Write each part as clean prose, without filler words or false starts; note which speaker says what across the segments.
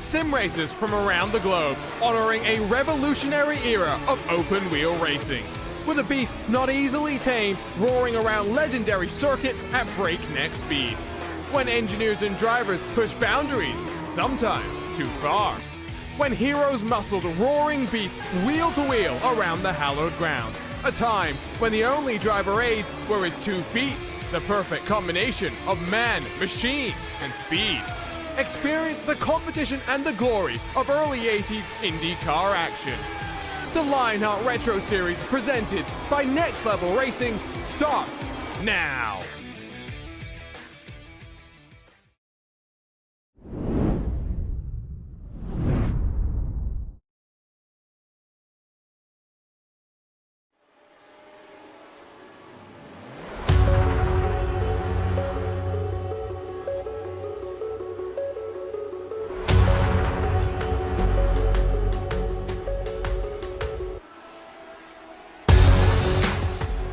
Speaker 1: sim racers from around the globe, honoring a revolutionary era of open-wheel racing. With a beast not easily tamed, roaring around legendary circuits at breakneck speed. When engineers and drivers push boundaries, sometimes too far. When heroes muscled roaring beasts wheel to wheel around the hallowed grounds. A time when the only driver aids were his 2 feet, the perfect combination of man, machine, and speed. Experience the competition and the glory of early 80s IndyCar action. The Lionheart Retro Series presented by Next Level Racing starts now.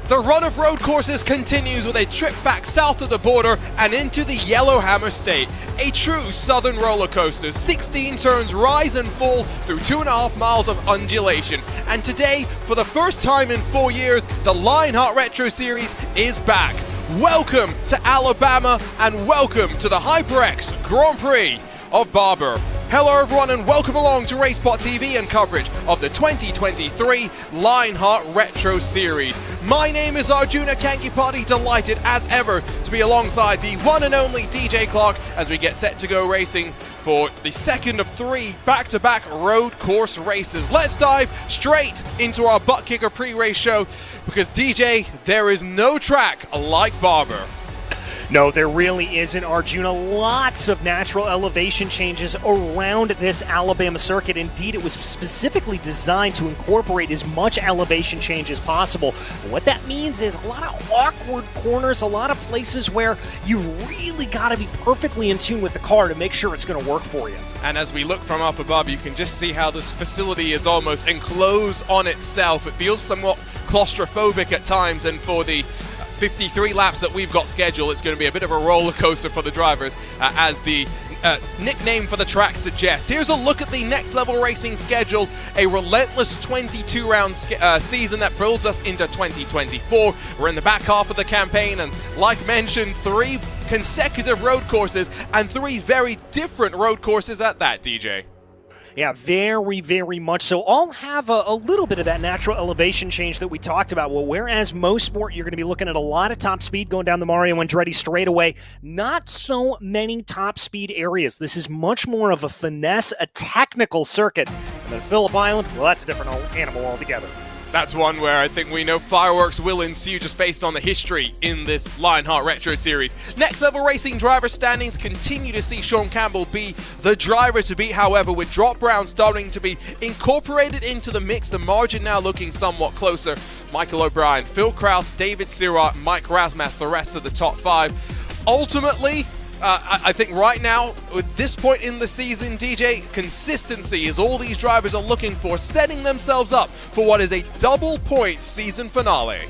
Speaker 2: The run of road courses continues with a trip back south of the border and into the Yellowhammer State. A true southern roller coaster. 16 turns rise and fall through 2.5 miles of undulation. And today, for the first time in 4 years, the Lionheart Retro Series is back. Welcome to Alabama and welcome to the HyperX Grand Prix of Barber. Hello everyone and welcome along to RaceSpotTV and coverage of the 2023 Lionheart Retro Series. My name is Arjuna Kankipati, delighted as ever to be alongside the one and only DJ Clark as we get set to go racing for the second of 3 back-to-back road course races. Let's dive straight into our butt kicker pre-race show because DJ, there is no track like Barber.
Speaker 3: No, there really isn't, Arjuna. Lots of natural elevation changes around this Alabama circuit. Indeed, it was specifically designed to incorporate as much elevation change as possible. What that means is a lot of awkward corners, a lot of places where you've really got to be perfectly in tune with the car to make sure it's going to work for you.
Speaker 2: And as we look from up above, you can just see how this facility is almost enclosed on itself. It feels somewhat claustrophobic at times, and for the 53 laps that we've got scheduled, it's going to be a bit of a roller coaster for the drivers, as the nickname for the track suggests. Here's a look at the Next Level Racing schedule, a relentless 22-round season that builds us into 2024. We're in the back half of the campaign, and like mentioned, 3 consecutive road courses and 3 very different road courses at that, DJ.
Speaker 3: Yeah, very, very much so. All have a little bit of that natural elevation change that we talked about. Well, whereas most sport, you're going to be looking at a lot of top speed going down the Mario Andretti straightaway. Not so many top speed areas. This is much more of a finesse, a technical circuit. And then Phillip Island, well, that's a different animal altogether.
Speaker 2: That's one where I think we know fireworks will ensue just based on the history in this Lionheart Retro Series. Next Level Racing driver standings continue to see Sean Campbell be the driver to beat. However, with Drop Brown starting to be incorporated into the mix, the margin now looking somewhat closer. Michael O'Brien, Phil Krause, David Sirott, Mike Rasmussen, the rest of the top 5. Ultimately, I think right now, at this point in the season, DJ, consistency is all these drivers are looking for, setting themselves up for what is a double point season finale.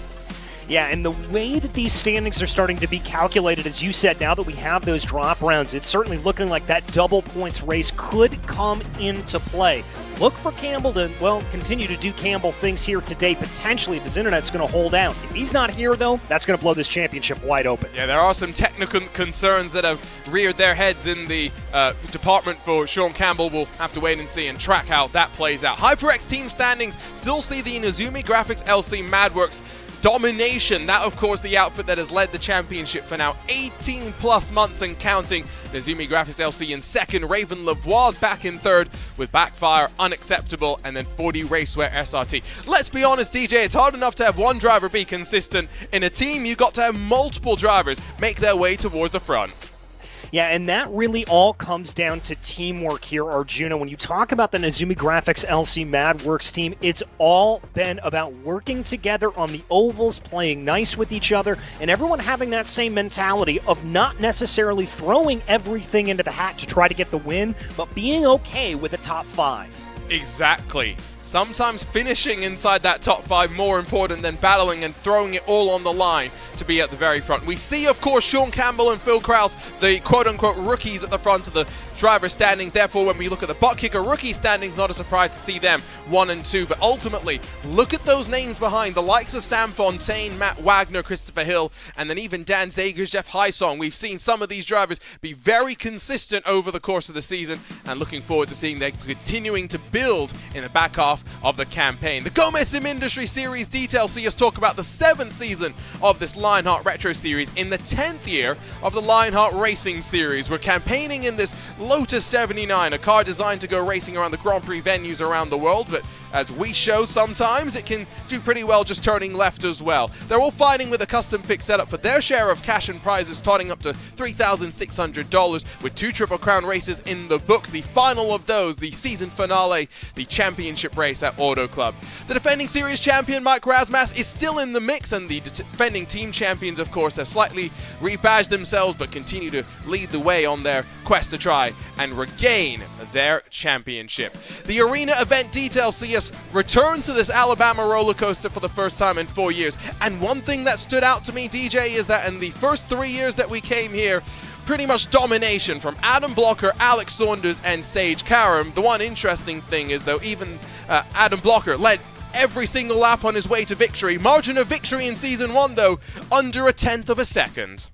Speaker 3: Yeah, and the way that these standings are starting to be calculated, as you said, now that we have those drop rounds, it's certainly looking like that double points race could come into play. Look for Campbell to, well, continue to do Campbell things here today, potentially, if his internet's going to hold out. If he's not here, though, that's going to blow this championship wide open.
Speaker 2: Yeah, there are some technical concerns that have reared their heads in the department for Sean Campbell. We'll have to wait and see and track how that plays out. HyperX team standings still see the Inazumi Graphics LC Madworks domination. That, of course, the outfit that has led the championship for now 18 plus months and counting. Nazumi Graphics LC in second, Raven Lavoie's back in third with Backfire, Unacceptable, and then 40 Racewear SRT. Let's be honest, DJ, it's hard enough to have one driver be consistent. In a team, you've got to have multiple drivers make their way towards the front.
Speaker 3: Yeah, and that really all comes down to teamwork here, Arjuna. When you talk about the Nazumi Graphics LC Madworks team, it's all been about working together on the ovals, playing nice with each other, and everyone having that same mentality of not necessarily throwing everything into the hat to try to get the win, but being okay with the top 5.
Speaker 2: Exactly. sometimes finishing inside that top 5 more important than battling and throwing it all on the line to be at the very front. We see, of course, Sean Campbell and Phil Krause, the quote-unquote rookies at the front of the driver standings. Therefore, when we look at the butt kicker rookie standings, not a surprise to see them 1 and 2. But ultimately, look at those names behind, the likes of Sam Fontaine, Matt Wagner, Christopher Hill, and then even Dan Zagers, Jeff Hysong. We've seen some of these drivers be very consistent over the course of the season, and looking forward to seeing them continuing to build in the back half of the campaign. The Gomez Sim Industry Series details see us talk about the 7th season of this Lionheart Retro Series in the 10th year of the Lionheart Racing Series. We're campaigning in this Lotus 79, a car designed to go racing around the Grand Prix venues around the world, but as we show sometimes, it can do pretty well just turning left as well. They're all fighting with a custom fix setup for their share of cash and prizes, starting up to $3,600 with 2 Triple Crown races in the books. The final of those, the season finale, the championship race at Auto Club. The defending series champion Mike Razmas is still in the mix, and the defending team champions, of course, have slightly rebadged themselves but continue to lead the way on their quest to try and regain their championship. The arena event details see us return to this Alabama roller coaster for the first time in 4 years. And one thing that stood out to me, DJ, is that in the first 3 years that we came here, pretty much domination from Adam Blocker, Alex Saunders, and Sage Karam. The one interesting thing is, though, even Adam Blocker led every single lap on his way to victory. Margin of victory in Season 1, though, under 1/10 of a second.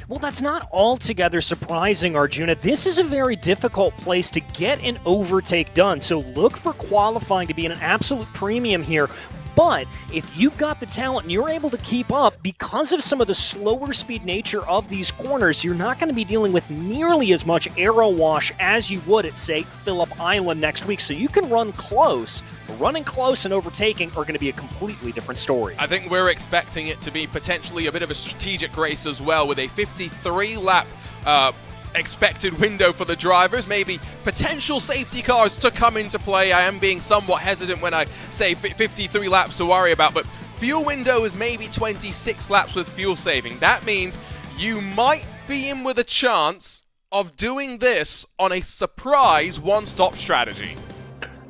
Speaker 3: Well, that's not altogether surprising, Arjuna. This is a very difficult place to get an overtake done, so look for qualifying to be an absolute premium here. But if you've got the talent and you're able to keep up, because of some of the slower speed nature of these corners, you're not going to be dealing with nearly as much aero wash as you would at, say, Phillip Island next week. So you can run close. Running close and overtaking are going to be a completely different story.
Speaker 2: I think we're expecting it to be potentially a bit of a strategic race as well, with a 53-lap expected window for the drivers, maybe potential safety cars to come into play. I am being somewhat hesitant when I say 53 laps to worry about, but fuel window is maybe 26 laps with fuel saving. That means you might be in with a chance of doing this on a surprise one-stop strategy.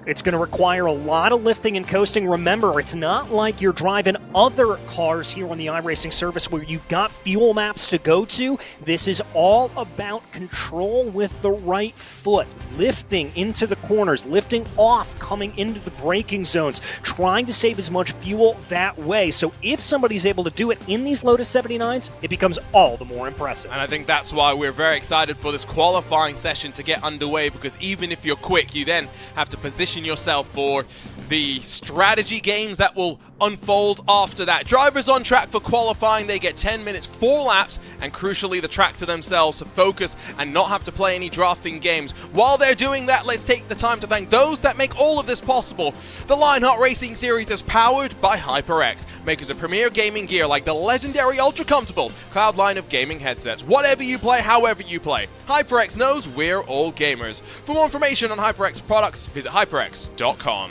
Speaker 3: It's going to require a lot of lifting and coasting. Remember, it's not like you're driving other cars here on the iRacing service where you've got fuel maps to go to. This is all about control with the right foot, lifting into the corners, lifting off, coming into the braking zones, trying to save as much fuel that way. So if somebody's able to do it in these Lotus 79s, it becomes all the more impressive.
Speaker 2: And I think that's why we're very excited for this qualifying session to get underway, because even if you're quick, you then have to position yourself for the strategy games that will unfold after that. Drivers on track for qualifying, they get 10 minutes, 4 laps, and crucially the track to themselves to focus and not have to play any drafting games. While they're doing that, let's take the time to thank those that make all of this possible. The Lionheart Racing Series is powered by HyperX, makers of premier gaming gear like the legendary ultra comfortable Cloud line of gaming headsets. Whatever you play, however you play, HyperX knows we're all gamers. For more information on HyperX products, visit hyperx.com.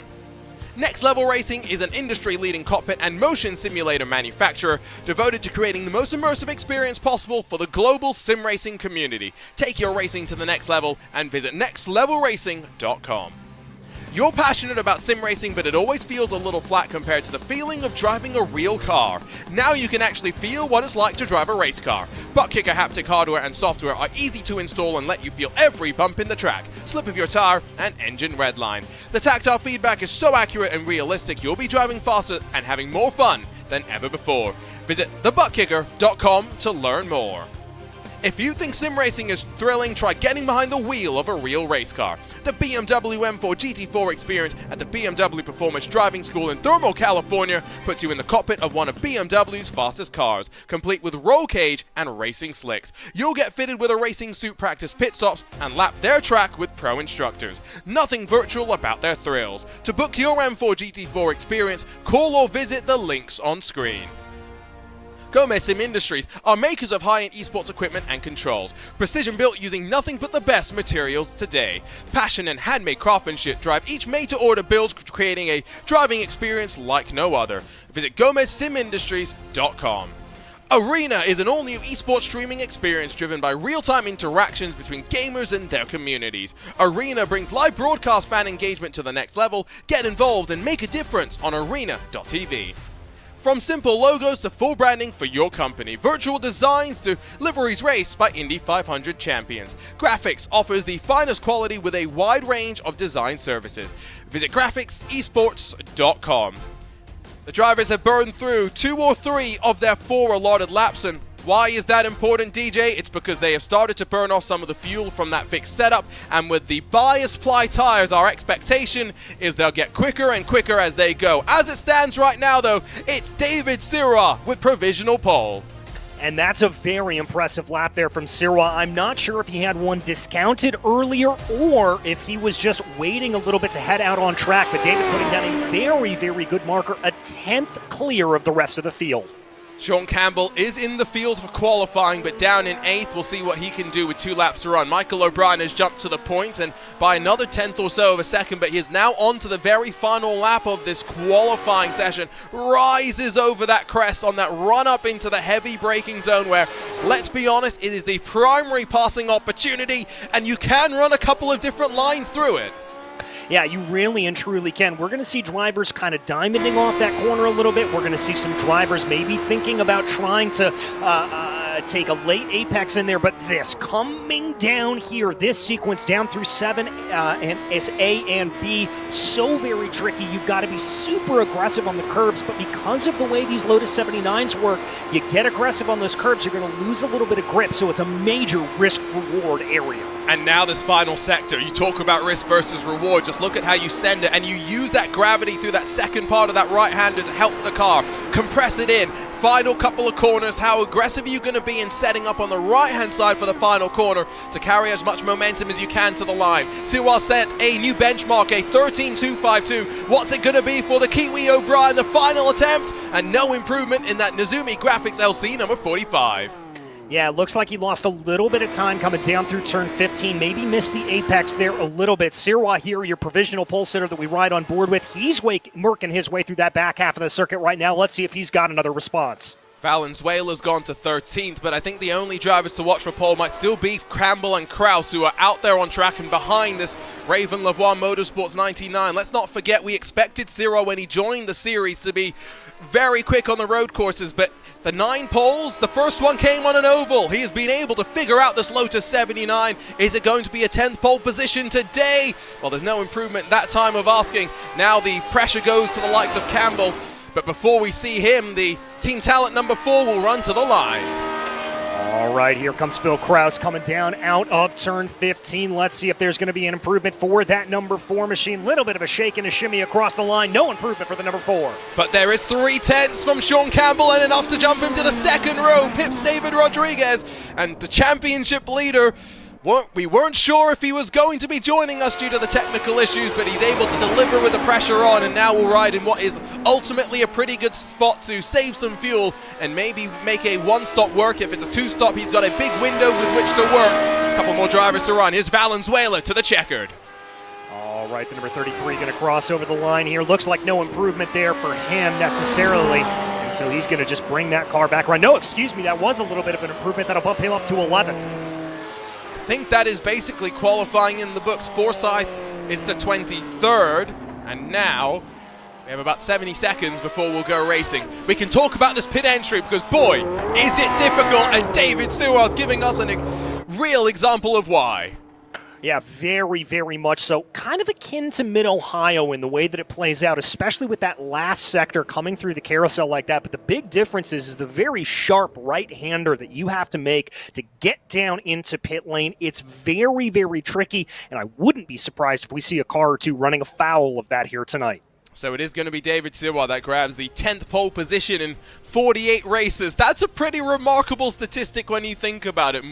Speaker 2: Next Level Racing is an industry-leading cockpit and motion simulator manufacturer devoted to creating the most immersive experience possible for the global sim racing community. Take your racing to the next level and visit nextlevelracing.com. You're passionate about sim racing, but it always feels a little flat compared to the feeling of driving a real car. Now you can actually feel what it's like to drive a race car. Butt-kicker haptic hardware and software are easy to install and let you feel every bump in the track, slip of your tire, and engine redline. The tactile feedback is so accurate and realistic, you'll be driving faster and having more fun than ever before. Visit thebuttkicker.com to learn more. If you think sim racing is thrilling, try getting behind the wheel of a real race car. The BMW M4 GT4 experience at the BMW Performance Driving School in Thermal, California puts you in the cockpit of one of BMW's fastest cars, complete with roll cage and racing slicks. You'll get fitted with a racing suit, practice pit stops, and lap their track with pro instructors. Nothing virtual about their thrills. To book your M4 GT4 experience, call or visit the links on screen. Gomez Sim Industries are makers of high-end esports equipment and controls, precision built using nothing but the best materials today. Passion and handmade craftsmanship drive each made-to-order build, creating a driving experience like no other. Visit GomezSimIndustries.com. Arena is an all-new esports streaming experience driven by real-time interactions between gamers and their communities. Arena brings live broadcast fan engagement to the next level. Get involved and make a difference on arena.tv. From simple logos to full branding for your company, virtual designs to liveries raced by Indy 500 champions, Graphics offers the finest quality with a wide range of design services. Visit graphicsesports.com. The drivers have burned through 2 or 3 of their 4 allotted laps, and why is that important, DJ? It's because they have started to burn off some of the fuel from that fixed setup, and with the bias ply tires, our expectation is they'll get quicker and quicker as they go. As it stands right now, though, it's David Sirwa with provisional pole.
Speaker 3: And that's a very impressive lap there from Sirwa. I'm not sure if he had one discounted earlier or if he was just waiting a little bit to head out on track. But David putting down a very, very good marker, a 10th clear of the rest of the field.
Speaker 2: Sean Campbell is in the field for qualifying, but down in 8th. We'll see what he can do with 2 laps to run. Michael O'Brien has jumped to the point and by another 10th or so of a second, but he is now on to the very final lap of this qualifying session. Rises over that crest on that run up into the heavy braking zone where, let's be honest, it is the primary passing opportunity and you can run a couple of different lines through it.
Speaker 3: Yeah, you really and truly can. We're going to see drivers kind of diamonding off that corner a little bit. We're going to see some drivers maybe thinking about trying to take a late apex in there, but this coming down here, this sequence down through 7 and is A and B, so very tricky. You've got to be super aggressive on the curbs, but because of the way these Lotus 79s work, you get aggressive on those curbs, you're going to lose a little bit of grip, so it's a major risk-reward area.
Speaker 2: And now this final sector, you talk about risk versus reward, just look at how you send it, and you use that gravity through that second part of that right-hander to help the car, compress it in. Final couple of corners, how aggressive are you going to be in setting up on the right-hand side for the final corner to carry as much momentum as you can to the line? Sirwa set a new benchmark, a 13.252. What's it going to be for the Kiwi O'Brien, the final attempt? And no improvement in that Nezumi Graphics LC number 45.
Speaker 3: Yeah, it looks like he lost a little bit of time coming down through turn 15. Maybe missed the apex there a little bit. Sirwa here, your provisional pole sitter that we ride on board with. He's working his way through that back half of the circuit right now. Let's see if he's got another response.
Speaker 2: Valenzuela's gone to 13th, but I think the only drivers to watch for pole might still be Campbell and Kraus, who are out there on track and behind this Raven Lavoie Motorsports 99. Let's not forget we expected Sirwa when he joined the series to be very quick on the road courses, but the 9 poles, the first one came on an oval. He has been able to figure out this Lotus 79. Is it going to be a 10th pole position today? Well, there's no improvement that time of asking. Now the pressure goes to the likes of Campbell, but before we see him, the team talent number 4 will run to the line.
Speaker 3: All right, here comes Phil Kraus coming down out of turn 15. Let's see if there's going to be an improvement for that number 4 machine. Little bit of a shake and a shimmy across the line. No improvement for the number 4.
Speaker 2: But there is 3/10 from Sean Campbell and enough to jump into the second row. Pips David Rodriguez, and the championship leader. We weren't sure if he was going to be joining us due to the technical issues, but he's able to deliver with the pressure on, and now we'll ride in what is ultimately a pretty good spot to save some fuel and maybe make a 1-stop work. If it's a 2-stop, he's got a big window with which to work. A couple more drivers to run. Here's Valenzuela to the checkered.
Speaker 3: All right, the number 33 going to cross over the line here. Looks like no improvement there for him necessarily. And so he's going to just bring that car back around. No, excuse me, that was a little bit of an improvement. That'll bump him up to 11th.
Speaker 2: I think that is basically qualifying in the books. Forsyth is to 23rd, and now we have about 70 seconds before we'll go racing. We can talk about this pit entry because, boy, is it difficult, and David Sirwa is giving us a real example of why.
Speaker 3: Yeah, very, very much so. Kind of akin to Mid-Ohio in the way that it plays out, especially with that last sector coming through the carousel like that. But the big difference is the very sharp right-hander that you have to make to get down into pit lane. It's very, very tricky, and I wouldn't be surprised if we see a car or two running afoul of that here tonight.
Speaker 2: So it is going to be David Sirwa that grabs the 10th pole position in 48 races. That's a pretty remarkable statistic when you think about it.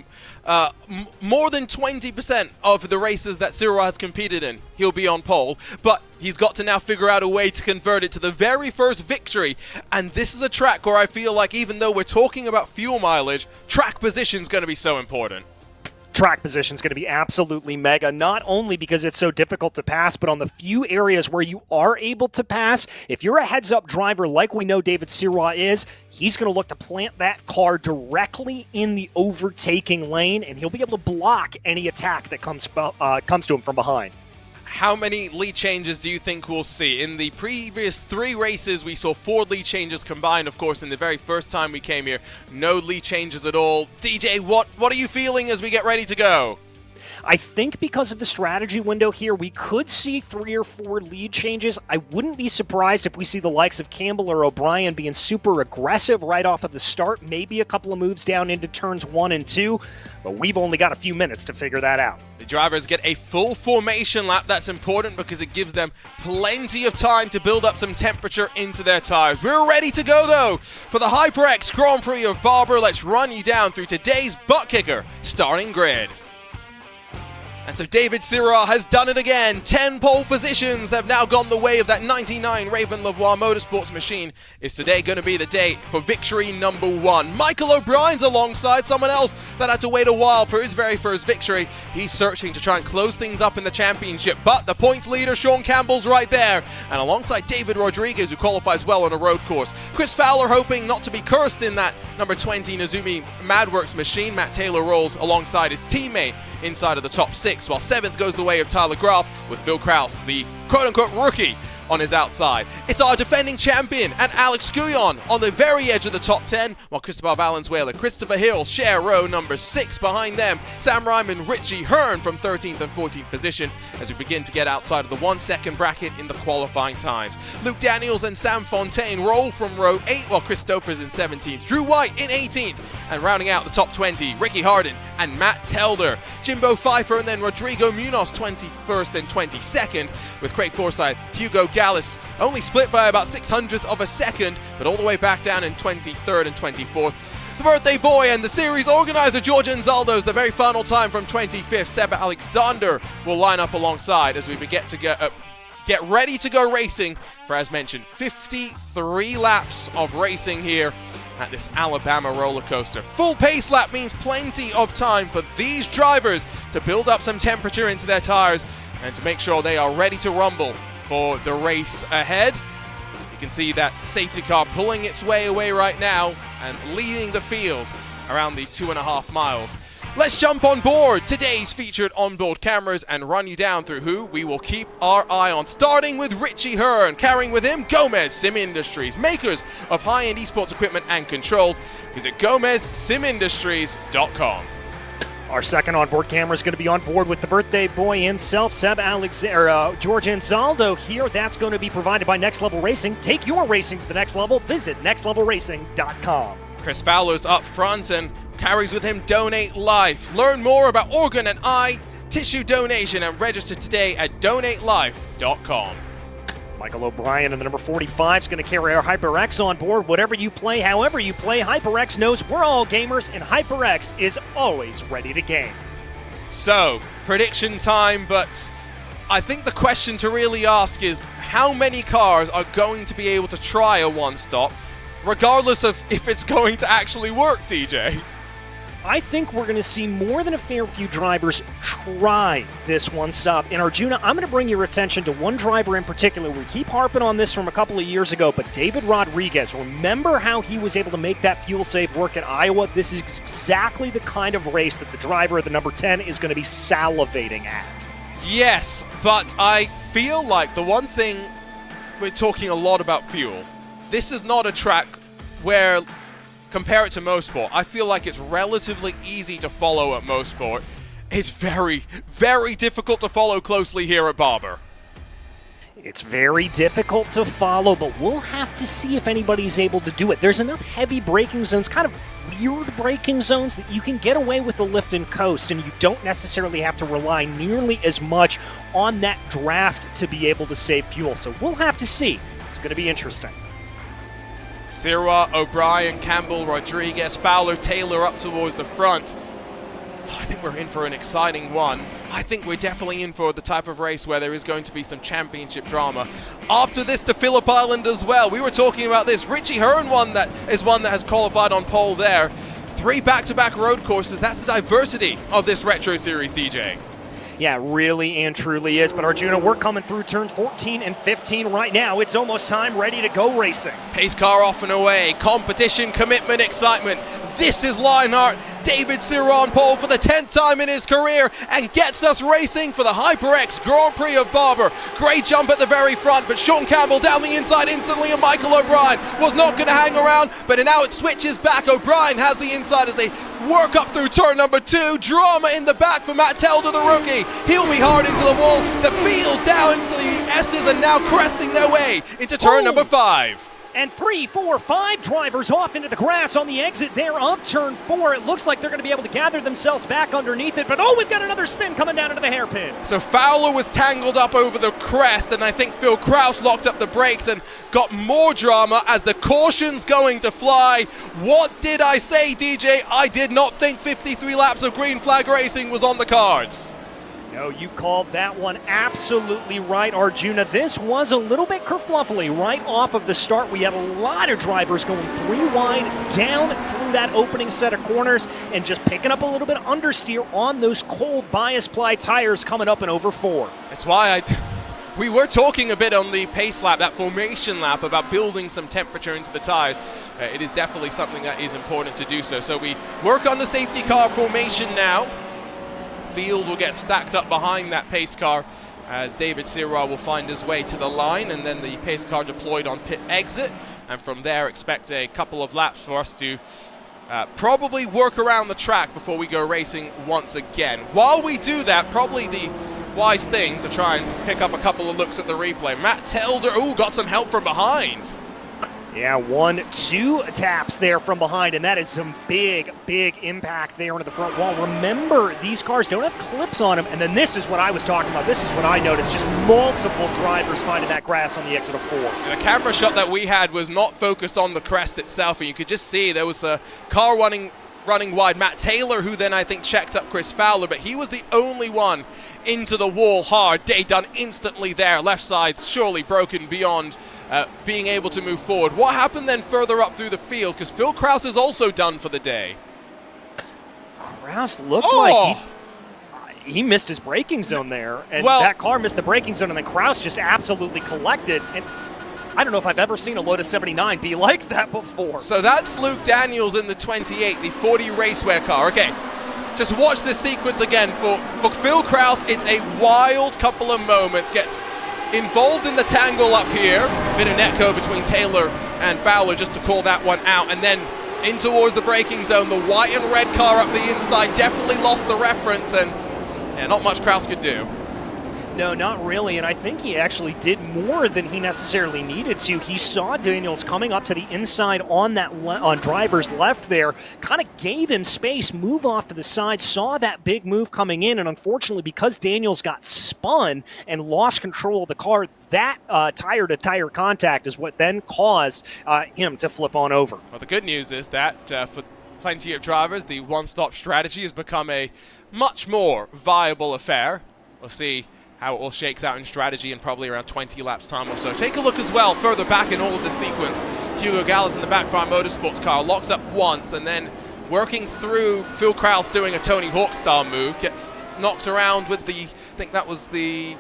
Speaker 2: More than 20% of the races that Sirwa has competed in, he'll be on pole. But he's got to now figure out a way to convert it to the very first victory. And this is a track where I feel like even though we're talking about fuel mileage, track position is going to be so important.
Speaker 3: track position is going to be absolutely mega, not only because it's so difficult to pass, but on the few areas where you are able to pass, if you're a heads-up driver like we know David Sirwa is, he's going to look to plant that car directly in the overtaking lane, and he'll be able to block any attack that comes to him from behind.
Speaker 2: How many lead changes do you think we'll see? In the previous 3 races, we saw 4 lead changes combined. Of course, in the very first time we came here, no lead changes at all. DJ, what are you feeling as we get ready to go?
Speaker 3: I think because of the strategy window here, we could see 3 or 4 lead changes. I wouldn't be surprised if we see the likes of Campbell or O'Brien being super aggressive right off of the start, maybe a couple of moves down into turns 1 and 2, but we've only got a few minutes to figure that out.
Speaker 2: The drivers get a full formation lap. That's important because it gives them plenty of time to build up some temperature into their tires. We're ready to go, though, for the HyperX Grand Prix of Barber. Let's run you down through today's butt kicker starting grid. And so David Sirwa has done it again. 10 pole positions have now gone the way of that 99 Raven Lavoie Motorsports machine. Is today going to be the day for victory number 1? Michael O'Brien's alongside someone else that had to wait a while for his very first victory. He's searching to try and close things up in the championship, but the points leader, Sean Campbell's right there. And alongside David Rodriguez, who qualifies well on a road course. Chris Fowler hoping not to be cursed in that number 20 Nezumi Madworks machine. Matt Taylor rolls alongside his teammate inside of the top 6, while 7th goes the way of Tyler Graf with Phil Kraus, the quote-unquote rookie, on his outside. It's our defending champion and Alex Guyon on the very edge of the top 10, while Cristobal Valenzuela, Christopher Hill share row number 6 behind them. Sam Ryman, Richie Hearn from 13th and 14th position as we begin to get outside of the 1 second bracket in the qualifying times. Luke Daniels and Sam Fontaine roll from row 8, while Christopher's in 17th, Drew White in 18th, and rounding out the top 20, Ricky Harden and Matt Telder. Jimbo Pfeiffer and then Rodrigo Munoz 21st and 22nd, with Craig Forsyth, Hugo Gallus only split by about 600th of a second, but all the way back down in 23rd and 24th. The birthday boy and the series organizer, George Anzaldo's the very final time from 25th. Seba Alexander will line up alongside as we get ready to go racing for, as mentioned, 53 laps of racing here at this Alabama roller coaster. Full pace lap means plenty of time for these drivers to build up some temperature into their tires and to make sure they are ready to rumble for the race ahead. You can see that safety car pulling its way away right now and leading the field around the 2.5 miles. Let's jump on board today's featured onboard cameras and run you down through who we will keep our eye on. Starting with Richie Hearn, carrying with him Gomez Sim Industries, makers of high-end esports equipment and controls. Visit GomezSimIndustries.com.
Speaker 3: Our second onboard camera is going to be on board with the birthday boy himself, George Anzaldo here. That's going to be provided by Next Level Racing. Take your racing to the next level. Visit nextlevelracing.com.
Speaker 2: Chris Fowler's up front and carries with him Donate Life. Learn more about organ and eye tissue donation and register today at donatelife.com.
Speaker 3: Michael O'Brien in the number 45 is going to carry our HyperX on board. Whatever you play, however you play, HyperX knows we're all gamers, and HyperX is always ready to game.
Speaker 2: So, prediction time, but I think the question to really ask is how many cars are going to be able to try a one-stop, regardless of if it's going to actually work, DJ?
Speaker 3: I think we're going to see more than a fair few drivers try this one-stop. In Arjuna, I'm going to bring your attention to one driver in particular. We keep harping on this from a couple of years ago, but David Rodriguez. Remember how he was able to make that fuel save work at Iowa? This is exactly the kind of race that the driver of the number 10 is going to be salivating at.
Speaker 2: Yes, but I feel like the one thing, we're talking a lot about fuel. This is not a track where, compare it to Mosport, I feel like it's relatively easy to follow at Mosport. It's very, very difficult to follow closely here at Barber.
Speaker 3: It's very difficult to follow, but we'll have to see if anybody's able to do it. There's enough heavy braking zones, kind of weird braking zones, that you can get away with the lift and coast, and you don't necessarily have to rely nearly as much on that draft to be able to save fuel. So we'll have to see. It's going to be interesting.
Speaker 2: Sirwa, O'Brien, Campbell, Rodriguez, Fowler, Taylor up towards the front. I think we're in for an exciting one. I think we're definitely in for the type of race where there is going to be some championship drama. After this to Phillip Island as well. We were talking about this. Richie Hearn one that has qualified on pole there. 3 back-to-back road courses, that's the diversity of this Retro Series, DJ.
Speaker 3: Yeah, really and truly is. But Arjuna, we're coming through turns 14 and 15 right now. It's almost time, ready to go racing.
Speaker 2: Pace car off and away. Competition, commitment, excitement. This is Lionheart. David Sirra on pole for the 10th time in his career and gets us racing for the HyperX Grand Prix of Barber. Great jump at the very front, but Sean Campbell down the inside instantly, and Michael O'Brien was not going to hang around, but now it switches back. O'Brien has the inside as they work up through turn number 2. Drama in the back for Matt Telder, the rookie. He'll be hard into the wall. The field down into the S's and now cresting their way into turn number 5.
Speaker 3: And 3, 4, 5 drivers off into the grass on the exit there of turn 4. It looks like they're going to be able to gather themselves back underneath it, but we've got another spin coming down into the hairpin.
Speaker 2: So Fowler was tangled up over the crest, and I think Phil Kraus locked up the brakes and got more drama as the caution's going to fly. What did I say, DJ? I did not think 53 laps of green flag racing was on the cards.
Speaker 3: No, you called that one absolutely right, Arjuna. This was a little bit kerfluffly right off of the start. We had a lot of drivers going 3 wide down through that opening set of corners and just picking up a little bit of understeer on those cold bias ply tires coming up in over 4.
Speaker 2: That's why we were talking a bit on the pace lap, that formation lap, about building some temperature into the tires. It is definitely something that is important to do so. So we work on the safety car formation now. Field will get stacked up behind that pace car as David Sirra will find his way to the line, and then the pace car deployed on pit exit, and from there expect a couple of laps for us to probably work around the track before we go racing once again. While we do that, probably the wise thing to try and pick up a couple of looks at the replay. Matt Telder, got some help from behind.
Speaker 3: Yeah, 1, 2 taps there from behind, and that is some big, big impact there into the front wall. Remember, these cars don't have clips on them, and then this is what I was talking about. This is what I noticed, just multiple drivers finding that grass on the exit of 4.
Speaker 2: The camera shot that we had was not focused on the crest itself, and you could just see there was a car running wide. Matt Taylor, who then I think checked up Chris Fowler, but he was the only one into the wall hard. Day done instantly there. Left side surely broken beyond being able to move forward. What happened then further up through the field? Because Phil Kraus is also done for the day.
Speaker 3: Kraus looked like he missed his braking zone there, and that car missed the braking zone, and then Kraus just absolutely collected. And I don't know if I've ever seen a Lotus 79 be like that before.
Speaker 2: So that's Luke Daniels in the 28, the 40 racewear car. Okay, just watch this sequence again. For Phil Kraus, it's a wild couple of moments. Gets involved in the tangle up here. Bit of netco between Taylor and Fowler just to call that one out. And then in towards the braking zone, the white and red car up the inside definitely lost the reference, and not much Kraus could do.
Speaker 3: No, not really, and I think he actually did more than he necessarily needed to. He saw Daniels coming up to the inside on that on driver's left there, kind of gave him space, move off to the side, saw that big move coming in, and unfortunately, because Daniels got spun and lost control of the car, that tire-to-tire contact is what then caused him to flip on over.
Speaker 2: Well, the good news is that for plenty of drivers, the one-stop strategy has become a much more viable affair. We'll see how it all shakes out in strategy in probably around 20 laps time or so. Take a look as well further back in all of this sequence. Hugo Gallas in the back for our motorsports car locks up once, and then working through Phil Kraus doing a Tony Hawk style move, gets knocked around with the, I think that was the,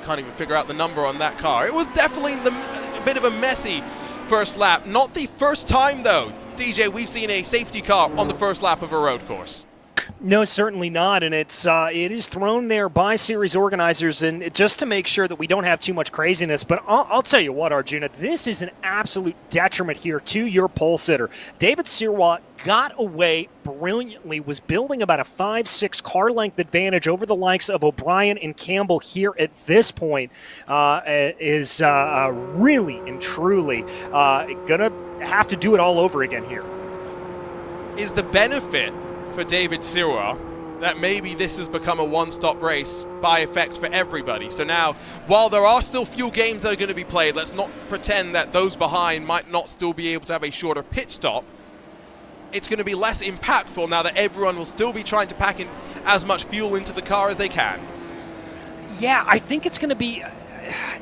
Speaker 2: can't even figure out the number on that car. It was definitely a bit of a messy first lap. Not the first time though, DJ, we've seen a safety car on the first lap of a road course.
Speaker 3: No, certainly not, and it is thrown there by series organizers, and just to make sure that we don't have too much craziness. But I'll tell you what, Arjuna, this is an absolute detriment here to your pole sitter. David Sirra got away brilliantly, was building about a 5-6 car length advantage over the likes of O'Brien and Campbell here at this point, is really and truly gonna have to do it all over again here.
Speaker 2: Is the benefit for David Sirra that maybe this has become a one-stop race by effect for everybody? So now, while there are still few games that are going to be played, let's not pretend that those behind might not still be able to have a shorter pit stop. It's going to be less impactful now that everyone will still be trying to pack in as much fuel into the car as they can.
Speaker 3: Yeah, I think it's going to be...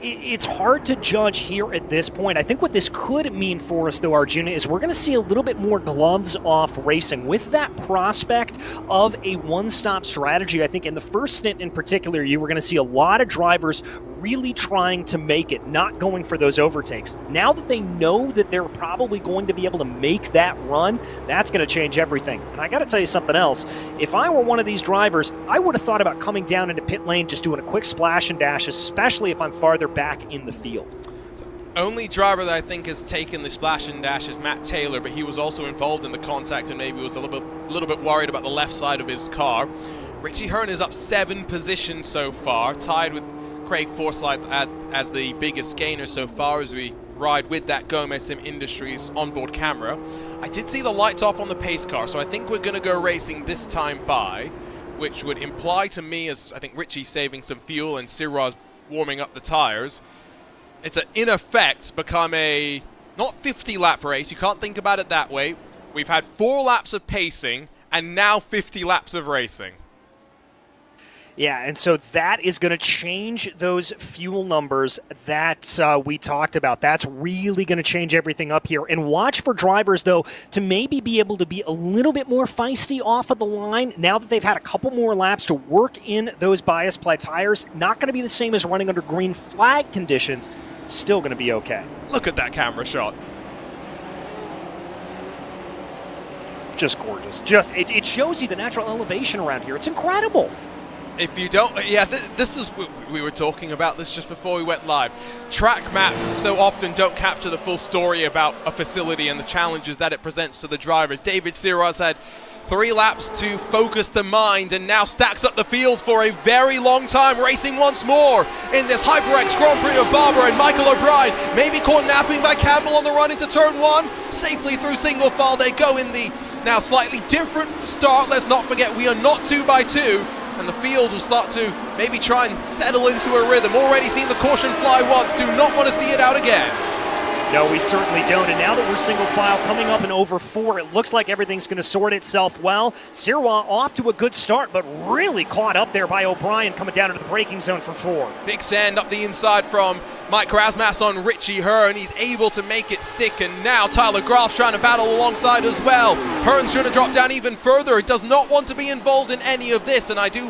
Speaker 3: It's hard to judge here at this point. I think what this could mean for us, though, Arjuna, is we're going to see a little bit more gloves-off racing. With that prospect of a one-stop strategy, I think in the first stint in particular, you were going to see a lot of drivers really trying to make it, not going for those overtakes. Now that they know that they're probably going to be able to make that run, that's going to change everything. And I got to tell you something else. If I were one of these drivers, I would have thought about coming down into pit lane, just doing a quick splash and dash, especially if I'm farther back in the field.
Speaker 2: Only driver that I think has taken the splash and dash is Matt Taylor, but he was also involved in the contact and maybe was a little bit worried about the left side of his car. Richie Hearn is up 7 positions so far, tied with Craig Forsyth as the biggest gainer so far as we ride with that Gomez Sim Industries onboard camera. I did see the lights off on the pace car, so I think we're going to go racing this time by, which would imply to me, as I think Richie's saving some fuel and Siraj's warming up the tires, it's in effect become a not 50 lap race. You can't think about it that way. We've had 4 laps of pacing and now 50 laps of racing.
Speaker 3: Yeah, and so that is going to change those fuel numbers that we talked about. That's really going to change everything up here. And watch for drivers, though, to maybe be able to be a little bit more feisty off of the line now that they've had a couple more laps to work in those bias ply tires. Not going to be the same as running under green flag conditions. Still going to be okay.
Speaker 2: Look at that camera shot.
Speaker 3: Just gorgeous. It shows you the natural elevation around here. It's incredible.
Speaker 2: If you don't, yeah, this is, we were talking about this just before we went live. Track maps so often don't capture the full story about a facility and the challenges that it presents to the drivers. David Siraj had 3 laps to focus the mind and now stacks up the field for a very long time, racing once more in this HyperX Grand Prix of Barber and Michael O'Brien. Maybe caught napping by Campbell on the run into turn 1. Safely through single file they go in the now slightly different start. Let's not forget we are not 2x2. And the field will start to maybe try and settle into a rhythm. Already seen the caution fly once, do not want to see it out again.
Speaker 3: No, we certainly don't. And now that we're single file coming up in over 4, it looks like everything's going to sort itself well. Siraj off to a good start, but really caught up there by O'Brien coming down into the braking zone for 4.
Speaker 2: Big send up the inside from Mike Rasmussen on Richie Hearn. He's able to make it stick, and now Tyler Graf's trying to battle alongside as well. Hearn's trying to drop down even further. He does not want to be involved in any of this, and I do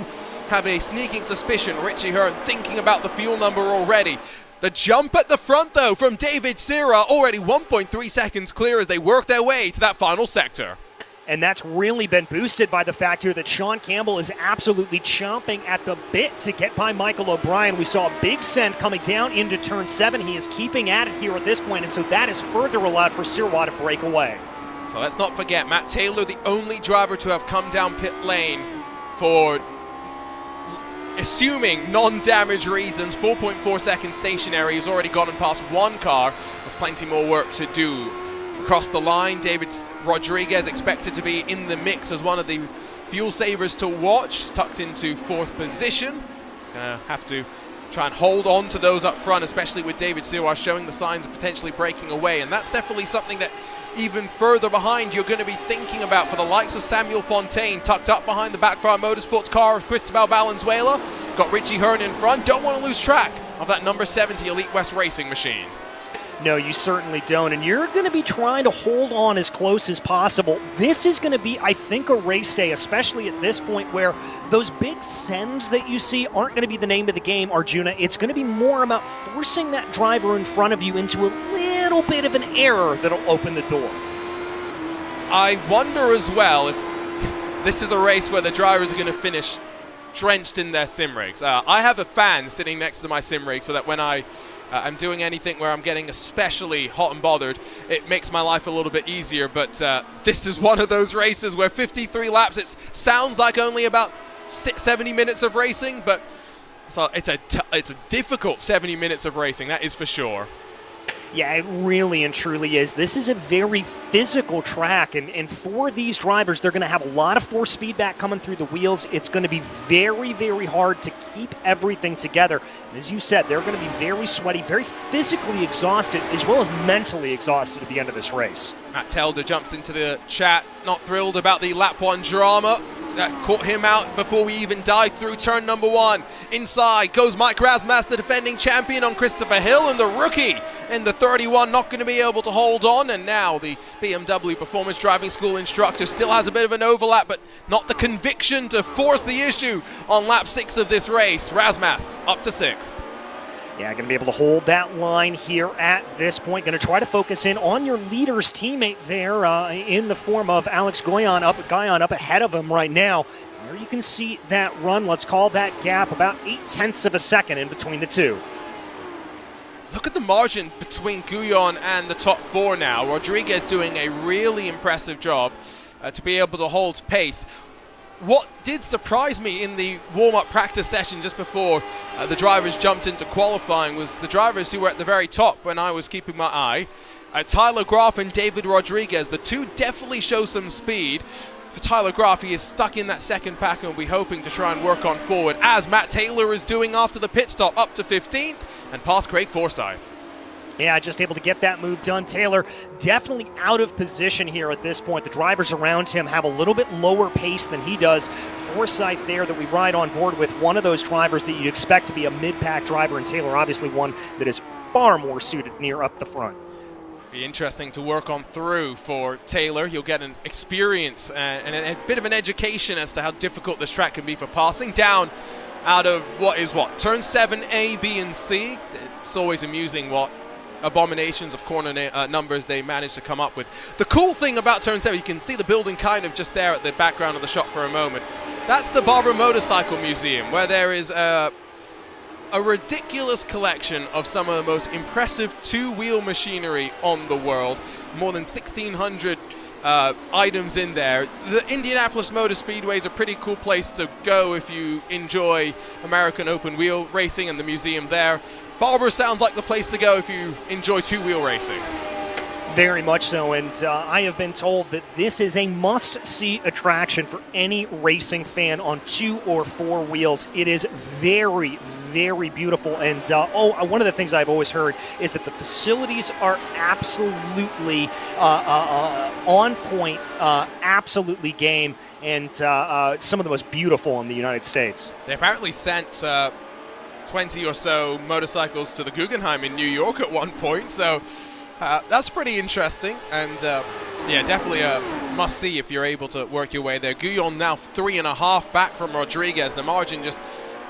Speaker 2: have a sneaking suspicion Richie Hearn thinking about the fuel number already. The jump at the front, though, from David Siraj, already 1.3 seconds clear as they work their way to that final sector.
Speaker 3: And that's really been boosted by the fact here that Sean Campbell is absolutely chomping at the bit to get by Michael O'Brien. We saw a big send coming down into turn 7. He is keeping at it here at this point, and so that is further allowed for Siraj to break away.
Speaker 2: So let's not forget, Matt Taylor, the only driver to have come down pit lane for, assuming non-damage reasons, 4.4 seconds stationary. He's already gotten past 1 car. There's plenty more work to do. Across the line, David Rodriguez expected to be in the mix as one of the fuel savers to watch, tucked into 4th position. He's going to have to try and hold on to those up front, especially with David Siraj showing the signs of potentially breaking away. And that's definitely something that even further behind you're going to be thinking about for the likes of Samuel Fontaine, tucked up behind the Backfire Motorsports car of Cristobal Valenzuela. Got Richie Hearn in front. Don't want to lose track of that number 70 Elite West Racing machine.
Speaker 3: No, you certainly don't, and you're going to be trying to hold on as close as possible. This is going to be, I think, a race day, especially at this point where those big sends that you see aren't going to be the name of the game, Arjuna. It's going to be more about forcing that driver in front of you into a little bit of an error that'll open the door.
Speaker 2: I wonder as well if this is a race where the drivers are going to finish drenched in their sim rigs. I have a fan sitting next to my sim rig so that when I'm doing anything where I'm getting especially hot and bothered, it makes my life a little bit easier. But this is one of those races where 53 laps, it sounds like only about 70 minutes of racing, but so it's a difficult 70 minutes of racing, that is for sure.
Speaker 3: Yeah, it really and truly is. This is a very physical track, and for these drivers, they're going to have a lot of force feedback coming through the wheels. It's going to be very, very hard to keep everything together. And as you said, they're going to be very sweaty, very physically exhausted, as well as mentally exhausted at the end of this race.
Speaker 2: Matt Telder jumps into the chat, not thrilled about the lap 1 drama. that caught him out before we even dived through turn number 1. Inside goes Mike Razmas, the defending champion, on Christopher Hill, and the rookie in the 31 not going to be able to hold on. And now the BMW Performance Driving School instructor still has a bit of an overlap, but not the conviction to force the issue on lap 6 of this race. Razmas up to 6th.
Speaker 3: Yeah, going to be able to hold that line here at this point. Going to try to focus in on your leader's teammate there in the form of Alex Guyon up ahead of him right now. There you can see that run. Let's call that gap about 0.8 of a second in between the two.
Speaker 2: Look at the margin between Guyon and the top 4 now. Rodriguez doing a really impressive job to be able to hold pace. What did surprise me in the warm-up practice session just before the drivers jumped into qualifying was the drivers who were at the very top when I was keeping my eye. Tyler Graf and David Rodriguez, the two definitely show some speed. For Tyler Graf, he is stuck in that second pack and will be hoping to try and work on forward, as Matt Taylor is doing after the pit stop, up to 15th and past Craig Forsyth.
Speaker 3: Yeah, just able to get that move done. Taylor definitely out of position here at this point. The drivers around him have a little bit lower pace than he does. Forsyth there that we ride on board with, one of those drivers that you'd expect to be a mid-pack driver, and Taylor obviously one that is far more suited near up the front.
Speaker 2: Be interesting to work on through for Taylor. He'll get an experience and a bit of an education as to how difficult this track can be for passing down out of turn 7, A, B, and C. It's always amusing what abominations of corner numbers they managed to come up with. The cool thing about turn 7, you can see the building kind of just there at the background of the shot for a moment. That's the Barber Motorcycle Museum, where there is a ridiculous collection of some of the most impressive two-wheel machinery on the world. More than 1,600 items in there. The Indianapolis Motor Speedway is a pretty cool place to go if you enjoy American open wheel racing and the museum there. Barber sounds like the place to go if you enjoy two-wheel racing.
Speaker 3: Very much so, and I have been told that this is a must-see attraction for any racing fan on 2 or 4 wheels. It is very, very beautiful, and one of the things I've always heard is that the facilities are absolutely on point, absolutely game, and some of the most beautiful in the United States.
Speaker 2: They apparently sent 20 or so motorcycles to the Guggenheim in New York at one point, so that's pretty interesting, and yeah, definitely a must-see if you're able to work your way there. Guyon now 3.5 back from Rodriguez. The margin just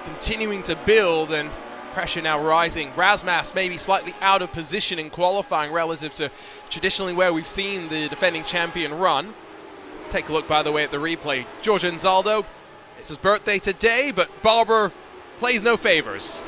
Speaker 2: continuing to build and pressure now rising. Razmas maybe slightly out of position in qualifying relative to traditionally where we've seen the defending champion run. Take a look, by the way, at the replay. George Anzaldo, it's his birthday today, but Barber plays no favors.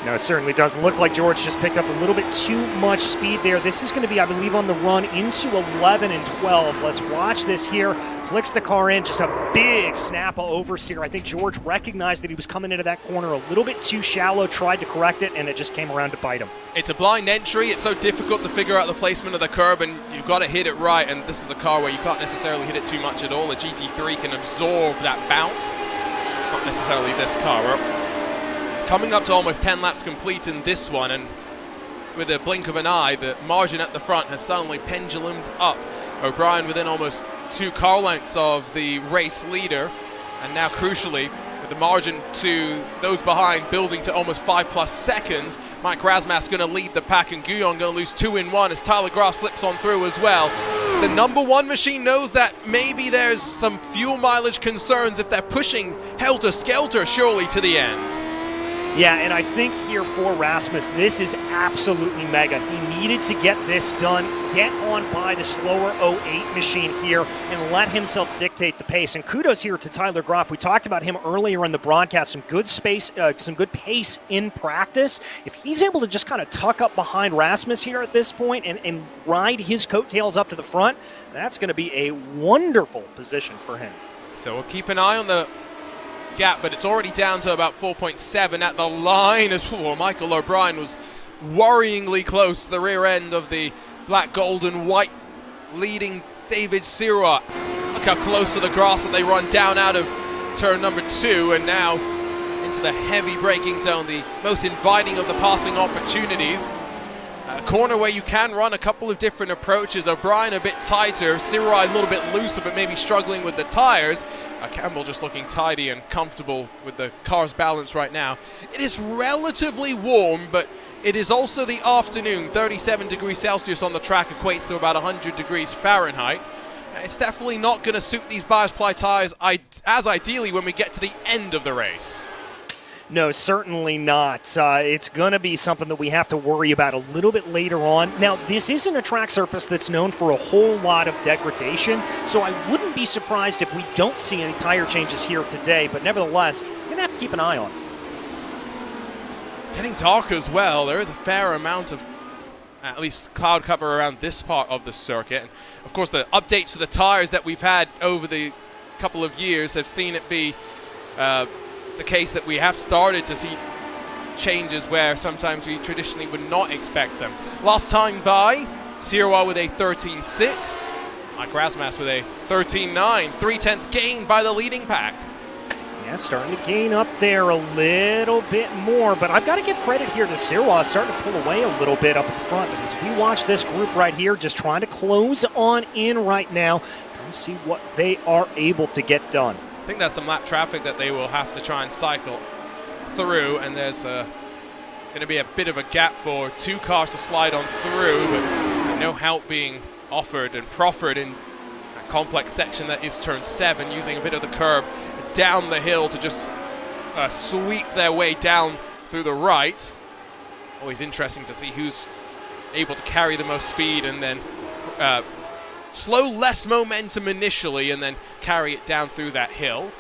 Speaker 3: No, it certainly doesn't. Looks like George just picked up a little bit too much speed there. This is going to be, I believe, on the run into 11 and 12. Let's watch this here. Flicks the car in, just a big snap of oversteer. I think George recognized that he was coming into that corner a little bit too shallow, tried to correct it, and it just came around to bite him.
Speaker 2: It's a blind entry. It's so difficult to figure out the placement of the curb, and you've got to hit it right, and this is a car where you can't necessarily hit it too much at all. A GT3 can absorb that bounce. Not necessarily this car. Coming up to almost 10 laps complete in this one, and with a blink of an eye, the margin at the front has suddenly pendulumed up. O'Brien within almost 2 car lengths of the race leader, and now crucially, with the margin to those behind building to almost 5+ seconds, Mike Razmas going to lead the pack, and Guyon going to lose 2 in 1 as Tyler Graf slips on through as well. The number 1 machine knows that maybe there's some fuel mileage concerns if they're pushing helter-skelter surely to the end.
Speaker 3: Yeah, and I think here for Rasmus, this is absolutely mega. He needed to get this done, get on by the slower 08 machine here, and let himself dictate the pace. And kudos here to Tyler Graf. We talked about him earlier in the broadcast, some good space, some good pace in practice. If he's able to just kind of tuck up behind Rasmus here at this point and ride his coattails up to the front, that's going to be a wonderful position for him.
Speaker 2: So we'll keep an eye on the gap, but it's already down to about 4.7 at the line as well. Michael O'Brien was worryingly close to the rear end of the black, gold, and white leading David Sirois. Look how close to the grass that they run down out of turn number 2, and now into the heavy braking zone, the most inviting of the passing opportunities. A corner where you can run a couple of different approaches. O'Brien a bit tighter, Sirois a little bit looser, but maybe struggling with the tires. Campbell just looking tidy and comfortable with the car's balance right now. It is relatively warm, but it is also the afternoon. 37 degrees Celsius on the track equates to about 100 degrees Fahrenheit. It's definitely not going to suit these bias-ply tires as ideally when we get to the end of the race.
Speaker 3: No, certainly not. It's going to be something that we have to worry about a little bit later on. Now, this isn't a track surface that's known for a whole lot of degradation, so I wouldn't be surprised if we don't see any tire changes here today, but nevertheless, we're going to have to keep an eye on it.
Speaker 2: It's getting dark as well. There is a fair amount of at least cloud cover around this part of the circuit. And of course, the updates to the tires that we've had over the couple of years have seen it be the case that we have started to see changes where sometimes we traditionally would not expect them. Last time by, Sirois with a 13.6, Mike Razmas with a 13.9, 3/10 gain by the leading pack.
Speaker 3: Yeah, starting to gain up there a little bit more, but I've got to give credit here to Sirois, starting to pull away a little bit up at the front. As we watch this group right here, just trying to close on in right now, trying to see what they are able to get done.
Speaker 2: I think there's some lap traffic that they will have to try and cycle through, and there's going to be a bit of a gap for two cars to slide on through, but no help being offered and proffered in that complex section that is turn 7, using a bit of the curb down the hill to just sweep their way down through the right. Always interesting to see who's able to carry the most speed and then slow less momentum initially and then carry it down through that hill.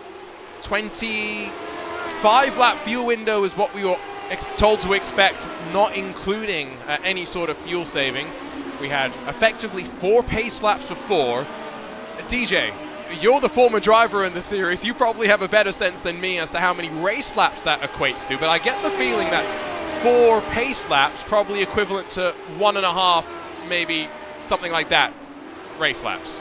Speaker 2: 25 lap fuel window is what we were told to expect, not including any sort of fuel saving. We had effectively 4 pace laps before. DJ, you're the former driver in the series. You probably have a better sense than me as to how many race laps that equates to, but I get the feeling that 4 pace laps probably equivalent to 1.5, maybe something like that, race laps.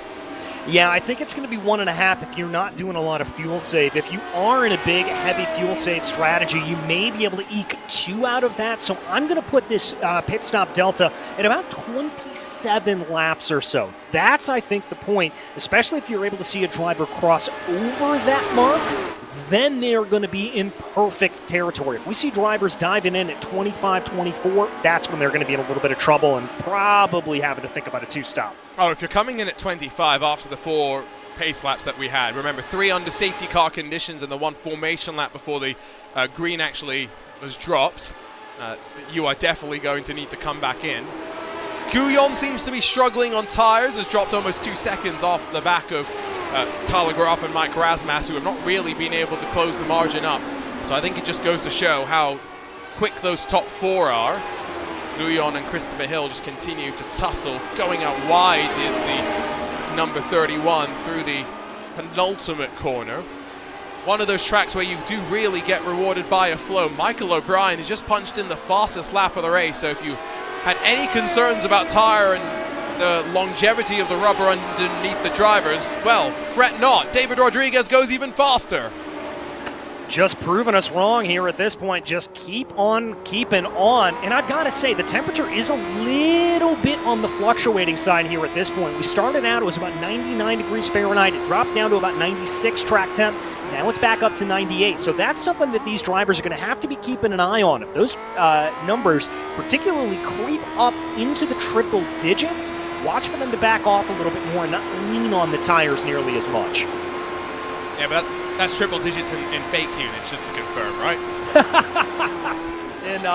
Speaker 3: Yeah, I think it's going to be 1.5 if you're not doing a lot of fuel save. If you are in a big, heavy fuel save strategy, you may be able to eke 2 out of that. So I'm going to put this pit stop delta at about 27 laps or so. That's, I think, the point, especially if you're able to see a driver cross over that mark. Then they're going to be in perfect territory. If we see drivers diving in at 25, 24, that's when they're going to be in a little bit of trouble and probably having to think about a 2-stop.
Speaker 2: Oh, if you're coming in at 25 after the 4 pace laps that we had, remember 3 under safety car conditions and the 1 formation lap before the green actually was dropped, you are definitely going to need to come back in. Guyon seems to be struggling on tires, has dropped almost 2 seconds off the back of Tyler Groff and Mike Razmas, who have not really been able to close the margin up. So I think it just goes to show how quick those top 4 are. Guyon and Christopher Hill just continue to tussle. Going out wide is the number 31 through the penultimate corner. One of those tracks where you do really get rewarded by a flow. Michael O'Brien has just punched in the fastest lap of the race, so if you had any concerns about tire and the longevity of the rubber underneath the drivers, well, fret not. David Rodriguez goes even faster.
Speaker 3: Just proving us wrong here at this point. Just keep on keeping on. And I've got to say, the temperature is a little bit on the fluctuating side here at this point. We started out, it was about 99 degrees Fahrenheit. It dropped down to about 96 track temp. Now it's back up to 98. So that's something that these drivers are going to have to be keeping an eye on. If those numbers particularly creep up into the triple digits, watch for them to back off a little bit more and not lean on the tires nearly as much.
Speaker 2: Yeah, but that's triple digits in fake units, just to confirm, right?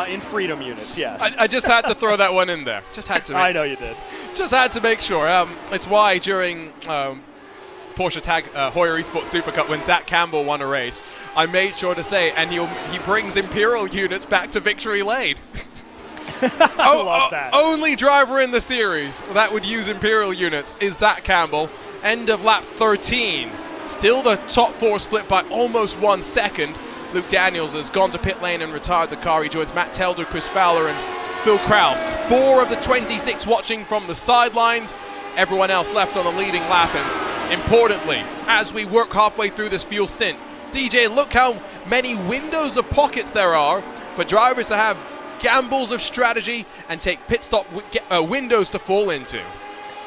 Speaker 3: In freedom units, yes.
Speaker 2: I just had to throw that one in there. Just had to.
Speaker 3: I know you did.
Speaker 2: Just had to make sure. It's why during Porsche Tag Heuer Esports Super Cup, when Zach Campbell won a race, I made sure to say, and he brings Imperial units back to victory lane.
Speaker 3: I love that.
Speaker 2: Only driver in the series that would use Imperial units is Zach Campbell. End of lap 13. Still the top 4 split by almost 1 second. Luke Daniels has gone to pit lane and retired the car. He joins Matt Telder, Chris Fowler, and Phil Kraus. 4 of the 26 watching from the sidelines. Everyone else left on the leading lap. And importantly, as we work halfway through this fuel stint, DJ, look how many windows of pockets there are for drivers to have gambles of strategy and take pit stop windows to fall into.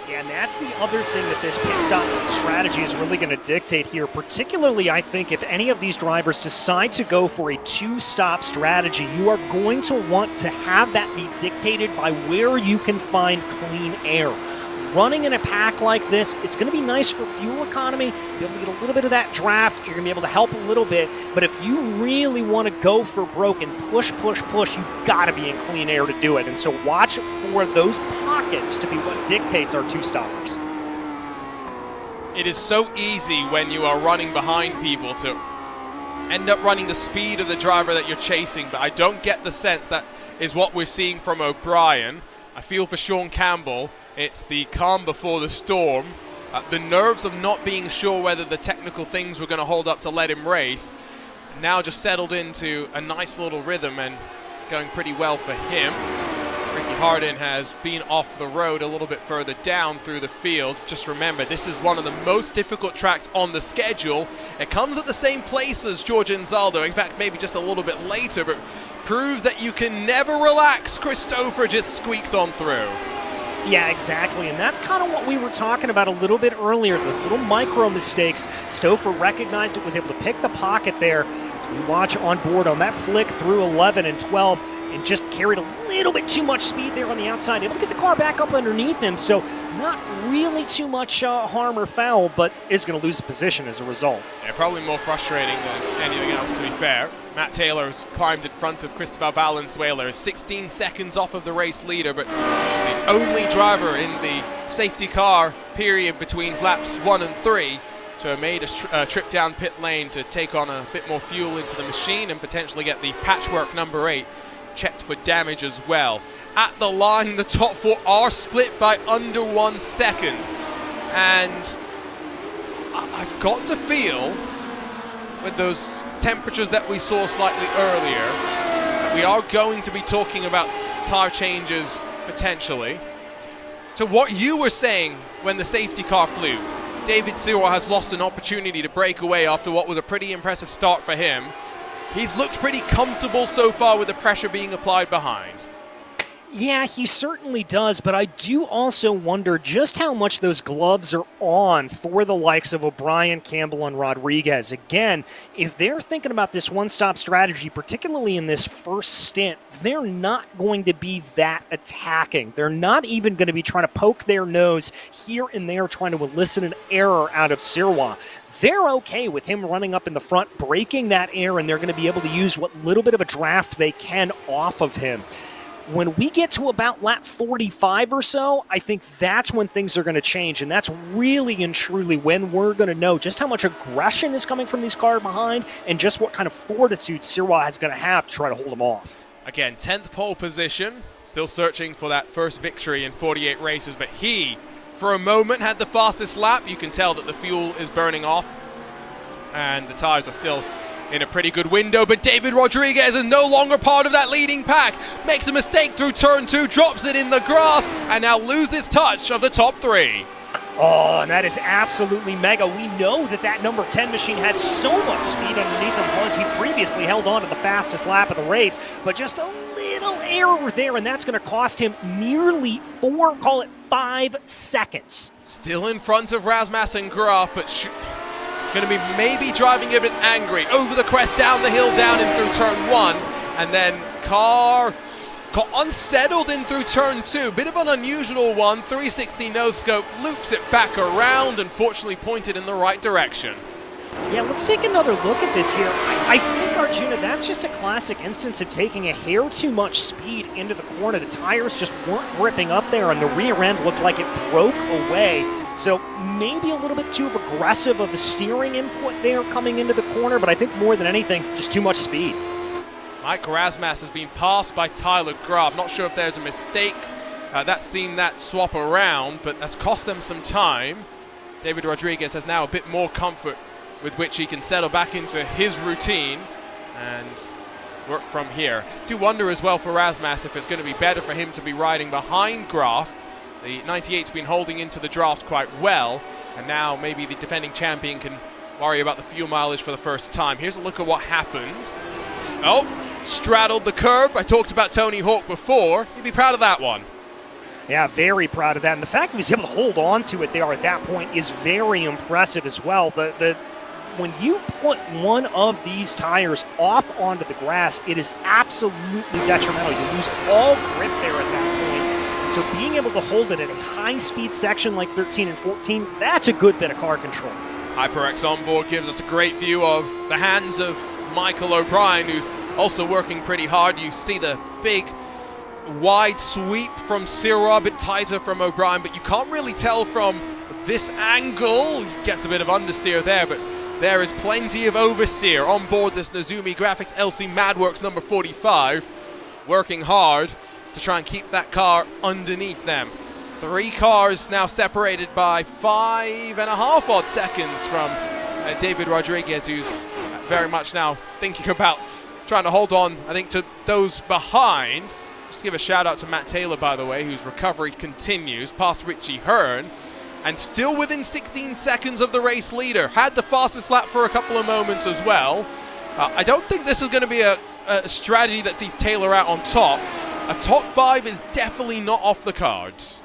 Speaker 3: Yeah, and that's the other thing that this pit stop strategy is really going to dictate here, particularly I think if any of these drivers decide to go for a two-stop strategy, you are going to want to have that be dictated by where you can find clean air. Running in a pack like this, it's going to be nice for fuel economy, be able to get a little bit of that draft, you're going to be able to help a little bit, but if you really want to go for broke and push, you've got to be in clean air to do it, and so watch for those pockets to be what dictates our two-stoppers.
Speaker 2: It is so easy when you are running behind people to end up running the speed of the driver that you're chasing, but I don't get the sense that is what we're seeing from O'Brien. I feel for Sean Campbell, it's the calm before the storm. The nerves of not being sure whether the technical things were going to hold up to let him race. Now just settled into a nice little rhythm, and it's going pretty well for him. Ricky Hardin has been off the road a little bit further down through the field. Just remember, this is one of the most difficult tracks on the schedule. It comes at the same place as George Anzaldo, in fact maybe just a little bit later, but proves that you can never relax. Christopher just squeaks on through.
Speaker 3: Yeah, exactly, and that's kind of what we were talking about a little bit earlier, those little micro mistakes. Stouffer recognized it, was able to pick the pocket there. As we watch on board on that flick through 11 and 12, and just carried a little bit too much speed there on the outside, able to get the car back up underneath him, so not really too much harm or foul, but is going to lose the position as a result.
Speaker 2: Yeah, probably more frustrating than anything else, to be fair. Matt Taylor's climbed in front of Cristobal Valenzuela, 16 seconds off of the race leader, but the only driver in the safety car period between laps 1 and 3 to have made a trip down pit lane to take on a bit more fuel into the machine and potentially get the patchwork number 8 checked for damage as well. At the line, the top 4 are split by under 1 second, and I've got to feel with those temperatures that we saw slightly earlier, we are going to be talking about tire changes potentially. To what you were saying when the safety car flew, David Sirwa has lost an opportunity to break away after what was a pretty impressive start for him. He's looked pretty comfortable so far with the pressure being applied behind.
Speaker 3: Yeah, he certainly does, but I do also wonder just how much those gloves are on for the likes of O'Brien, Campbell, and Rodriguez. Again, if they're thinking about this one-stop strategy, particularly in this first stint, they're not going to be that attacking. They're not even going to be trying to poke their nose here and there, trying to elicit an error out of Sirwa. They're okay with him running up in the front, breaking that air, and they're going to be able to use what little bit of a draft they can off of him. When we get to about lap 45 or so, I think that's when things are going to change, and that's really and truly when we're going to know just how much aggression is coming from these cars behind and just what kind of fortitude Sirwa is going to have to try to hold them off.
Speaker 2: Again, 10th pole position, still searching for that first victory in 48 races, but he, for a moment, had the fastest lap. You can tell that the fuel is burning off, and the tires are still in a pretty good window, but David Rodriguez is no longer part of that leading pack. Makes a mistake through turn 2, drops it in the grass, and now loses touch of the top 3.
Speaker 3: Oh, and that is absolutely mega. We know that that number 10 machine had so much speed underneath him because he previously held on to the fastest lap of the race, but just a little error there, and that's going to cost him nearly 4, call it 5 seconds.
Speaker 2: Still in front of Rasmus and Graf, but going to be maybe driving a bit angry. Over the crest, down the hill, down in through turn 1, and then car got unsettled in through turn 2. Bit of an unusual one. 360 no scope, loops it back around, and fortunately pointed in the right direction.
Speaker 3: Yeah, let's take another look at this here. I think, Arjuna, that's just a classic instance of taking a hair too much speed into the corner. The tires just weren't gripping up there, and the rear end looked like it broke away. So maybe a little bit too aggressive of a steering input there coming into the corner, but I think more than anything, just too much speed.
Speaker 2: Mike Rasmus has been passed by Tyler Graf. Not sure if there's a mistake that's seen that swap around, but that's cost them some time. David Rodriguez has now a bit more comfort with which he can settle back into his routine and work from here. Do wonder as well for Rasmus if it's going to be better for him to be riding behind Graf. The 98's been holding into the draft quite well, and now maybe the defending champion can worry about the fuel mileage for the first time. Here's a look at what happened. Oh, straddled the curb. I talked about Tony Hawk before. You'd be proud of that one.
Speaker 3: Yeah, very proud of that. And the fact that he was able to hold on to it there at that point is very impressive as well. When you put one of these tires off onto the grass, it is absolutely detrimental. You lose all grip there at that point. And so being able to hold it at a high-speed section like 13 and 14, that's a good bit of car control.
Speaker 2: HyperX on board gives us a great view of the hands of Michael O'Brien, who's also working pretty hard. You see the big wide sweep from Cyril, a bit tighter from O'Brien, but you can't really tell from this angle. He gets a bit of understeer there, but there is plenty of oversteer on board this Nezumi Graphics LC Madworks number 45, working hard to try and keep that car underneath them. 3 cars now separated by 5.5 odd seconds from David Rodriguez, who's very much now thinking about trying to hold on, I think, to those behind. Just give a shout out to Matt Taylor, by the way, whose recovery continues past Richie Hearn, and still within 16 seconds of the race leader. Had the fastest lap for a couple of moments as well. I don't think this is going to be a strategy that sees Taylor out on top. A top 5 is definitely not off the cards.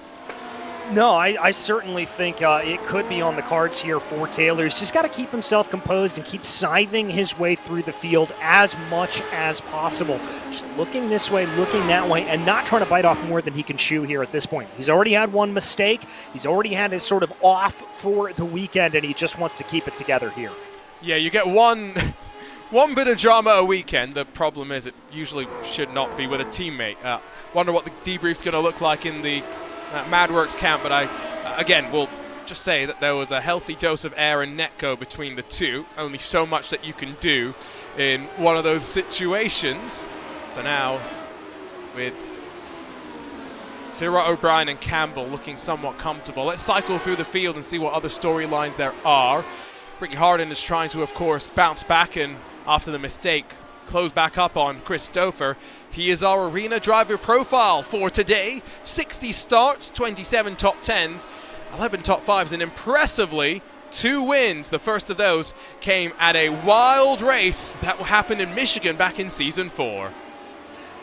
Speaker 3: No, I certainly think it could be on the cards here for Taylor. He's just got to keep himself composed and keep scything his way through the field as much as possible. Just looking this way, looking that way, and not trying to bite off more than he can chew here at this point. He's already had one mistake. He's already had his sort of off for the weekend, and he just wants to keep it together here. Yeah,
Speaker 2: you get one bit of drama a weekend. The problem is it usually should not be with a teammate. Wonder what the debrief's going to look like in the Madworks camp, but I, again, will just say that there was a healthy dose of air and netco between the two. Only so much that you can do in one of those situations. So now, with Cyril O'Brien and Campbell looking somewhat comfortable, let's cycle through the field and see what other storylines there are. Ricky Harden is trying to, of course, bounce back and, after the mistake, close back up on Christopher. He is our arena driver profile for today. 60 starts, 27 top 10s, 11 top 5s, and impressively 2 wins. The first of those came at a wild race that happened in Michigan back in Season 4.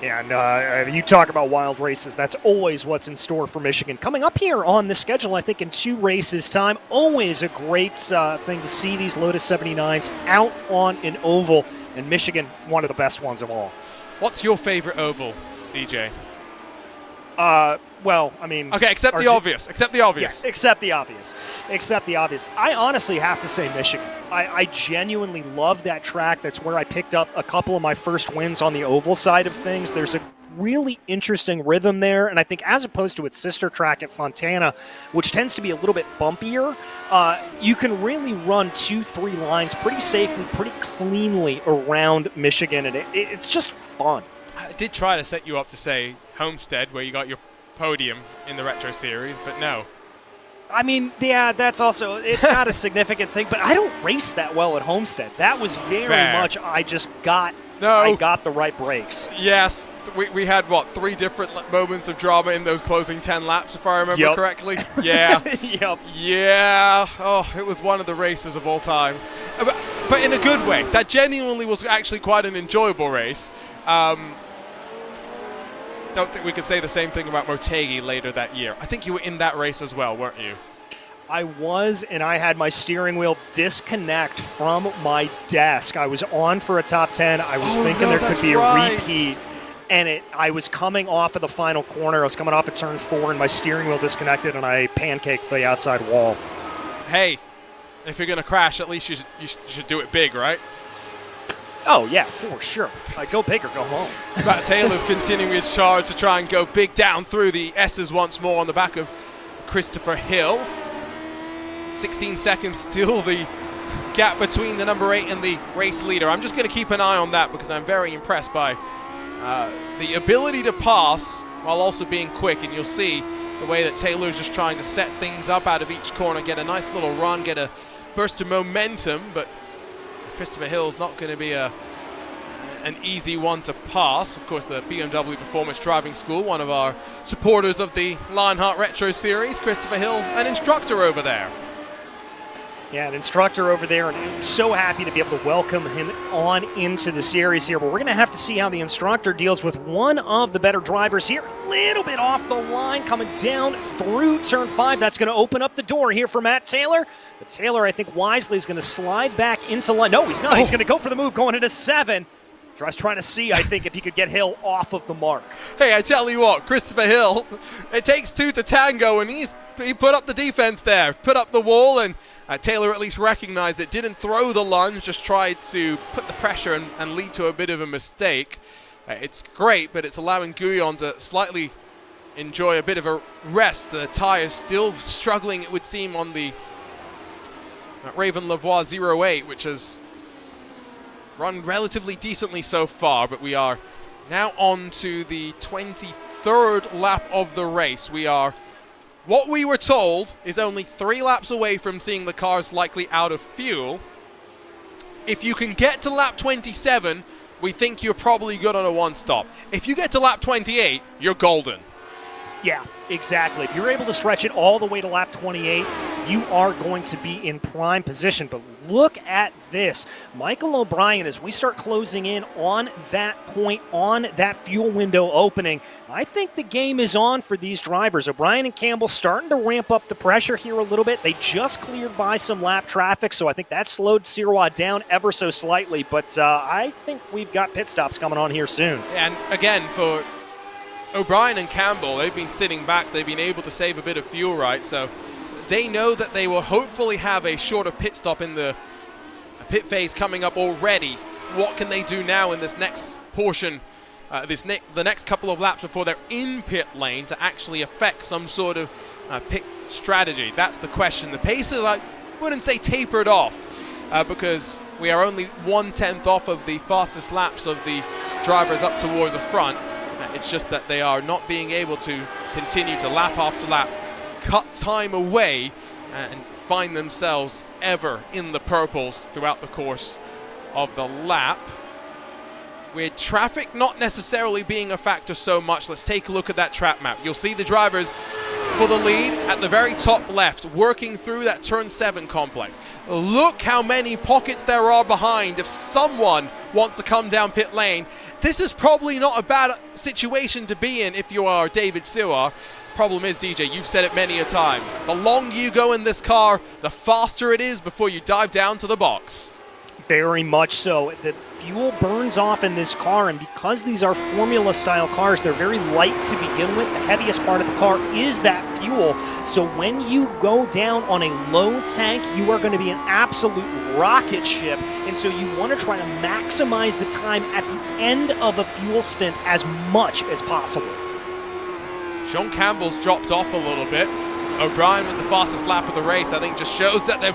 Speaker 3: And you talk about wild races, that's always what's in store for Michigan. Coming up here on the schedule, I think in 2 races' time, always a great thing to see these Lotus 79s out on an oval. And Michigan, one of the best ones of all.
Speaker 2: What's your favorite oval, DJ?
Speaker 3: Well, I mean...
Speaker 2: Okay, accept the obvious. Accept the obvious.
Speaker 3: Yeah, accept the obvious. Accept the obvious. I honestly have to say Michigan. I genuinely love that track. That's where I picked up a couple of my first wins on the oval side of things. There's a really interesting rhythm there, and I think as opposed to its sister track at Fontana, which tends to be a little bit bumpier, you can really run 2-3 lines pretty safely, pretty cleanly around Michigan, and it's just fun.
Speaker 2: I did try to set you up to say Homestead, where you got your podium in the Retro Series, but no.
Speaker 3: I mean, yeah, that's also, it's not a significant thing, but I don't race that well at Homestead. That was very much, I got the right brakes.
Speaker 2: Yes, we had, 3 different moments of drama in those closing 10 laps, if I remember correctly? Yeah.
Speaker 3: Yep.
Speaker 2: Yeah. Oh, it was one of the races of all time. But in a good way. That genuinely was actually quite an enjoyable race. Don't think we could say the same thing about Motegi later that year. I think you were in that race as well, weren't you?
Speaker 3: I was, and I had my steering wheel disconnect from my desk. I was on for a top 10. I was thinking there could be a repeat, and I was coming off of the final corner. I was coming off at turn 4, and my steering wheel disconnected, and I pancaked the outside wall.
Speaker 2: Hey, if you're going to crash, at least you should do it big, right?
Speaker 3: Oh, yeah, for sure. Go big or go home.
Speaker 2: Matt Taylor's continuing his charge to try and go big down through the S's once more on the back of Christopher Hill. 16 seconds still the gap between the number 8 and the race leader. I'm just going to keep an eye on that because I'm very impressed by the ability to pass while also being quick. And you'll see the way that Taylor's just trying to set things up out of each corner, get a nice little run, get a burst of momentum, but Christopher Hill's not going to be an easy one to pass. Of course, the BMW Performance Driving School, one of our supporters of the Lionheart Retro Series. Christopher Hill, an instructor over there.
Speaker 3: Yeah, an instructor over there, and I'm so happy to be able to welcome him on into the series here. But we're going to have to see how the instructor deals with one of the better drivers here. A little bit off the line, coming down through turn 5. That's going to open up the door here for Matt Taylor. But Taylor, I think wisely, is going to slide back into line. No, he's not. He's going to go for the move, going into 7. Just trying to see, I think, if he could get Hill off of the mark.
Speaker 2: Hey, I tell you what, Christopher Hill, it takes 2 to tango, and he put up the defense there, put up the wall, and Taylor at least recognized it, didn't throw the lunge, just tried to put the pressure and lead to a bit of a mistake. It's great, but it's allowing Guyon to slightly enjoy a bit of a rest. The tires still struggling, it would seem, on the Raven Lavoie 08, which has run relatively decently so far, but we are now on to the 23rd lap of the race. We are, what we were told, is only 3 laps away from seeing the cars likely out of fuel. If you can get to lap 27, we think you're probably good on a one-stop. If you get to lap 28, you're golden.
Speaker 3: Yeah, exactly. If you're able to stretch it all the way to lap 28, you are going to be in prime position. But look at this. Michael O'Brien, as we start closing in on that point, on that fuel window opening, I think the game is on for these drivers. O'Brien and Campbell starting to ramp up the pressure here a little bit. They just cleared by some lap traffic, so I think that slowed Sirois down ever so slightly. But I think we've got pit stops coming on here soon.
Speaker 2: And again, for O'Brien and Campbell, they've been sitting back. They've been able to save a bit of fuel, right? So they know that they will hopefully have a shorter pit stop in the pit phase coming up already. What can they do now in this next portion, the next couple of laps before they're in pit lane to actually affect some sort of pit strategy? That's the question. The pace is, I wouldn't say tapered off, because we are only 1/10 off of the fastest laps of the drivers up towards the front. It's just that they are not being able to continue to lap after lap cut time away and find themselves ever in the purples throughout the course of the lap. With traffic not necessarily being a factor so much, let's take a look at that track map. You'll see the drivers for the lead at the very top left, working through that turn 7 complex. Look how many pockets there are behind. If someone wants to come down pit lane, this is probably not a bad situation to be in if you are David Sirois. Problem is, DJ, you've said it many a time. The longer you go in this car, the faster it is before you dive down to the box.
Speaker 3: Very much so. The fuel burns off in this car, and because these are formula-style cars, they're very light to begin with. The heaviest part of the car is that fuel. So when you go down on a low tank, you are going to be an absolute rocket ship. And so you want to try to maximize the time at the end of a fuel stint as much as possible.
Speaker 2: Sean Campbell's dropped off a little bit. O'Brien with the fastest lap of the race, I think, just shows that there's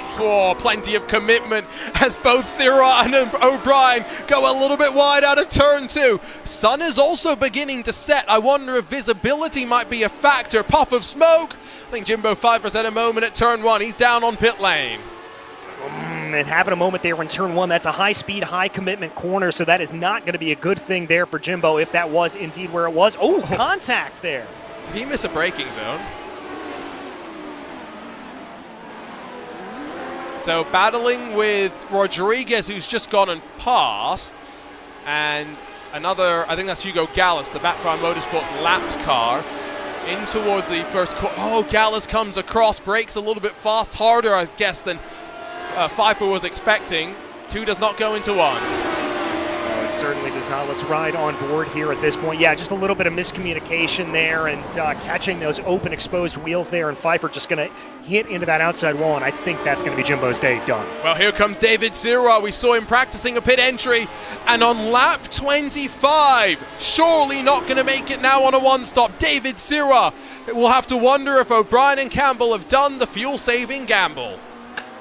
Speaker 2: plenty of commitment as both Sirois and O'Brien go a little bit wide out of turn 2. Sun is also beginning to set. I wonder if visibility might be a factor. Puff of smoke. I think Jimbo Pfeiffer's had a moment at turn 1. He's down on pit lane.
Speaker 3: And having a moment there in turn 1, that's a high-speed, high-commitment corner, so that is not going to be a good thing there for Jimbo if that was indeed where it was. Oh, contact there.
Speaker 2: Did he miss a braking zone? So battling with Rodriguez, who's just gone and passed, and another, I think that's Hugo Gallus, the Backfire Motorsports lapped car, in towards the first corner. Oh, Gallus comes across, brakes a little bit fast, harder, I guess, than Pfeiffer was expecting. 2 does not go into 1.
Speaker 3: It certainly does not. Let's ride on board here at this point. Yeah, just a little bit of miscommunication there and catching those open exposed wheels there, and Pfeiffer just going to hit into that outside wall, and I think that's going to be Jimbo's day done.
Speaker 2: Well, here comes David Sirois. We saw him practicing a pit entry, and on lap 25, surely not going to make it now on a one-stop. David Sirois. We'll have to wonder if O'Brien and Campbell have done the fuel-saving gamble.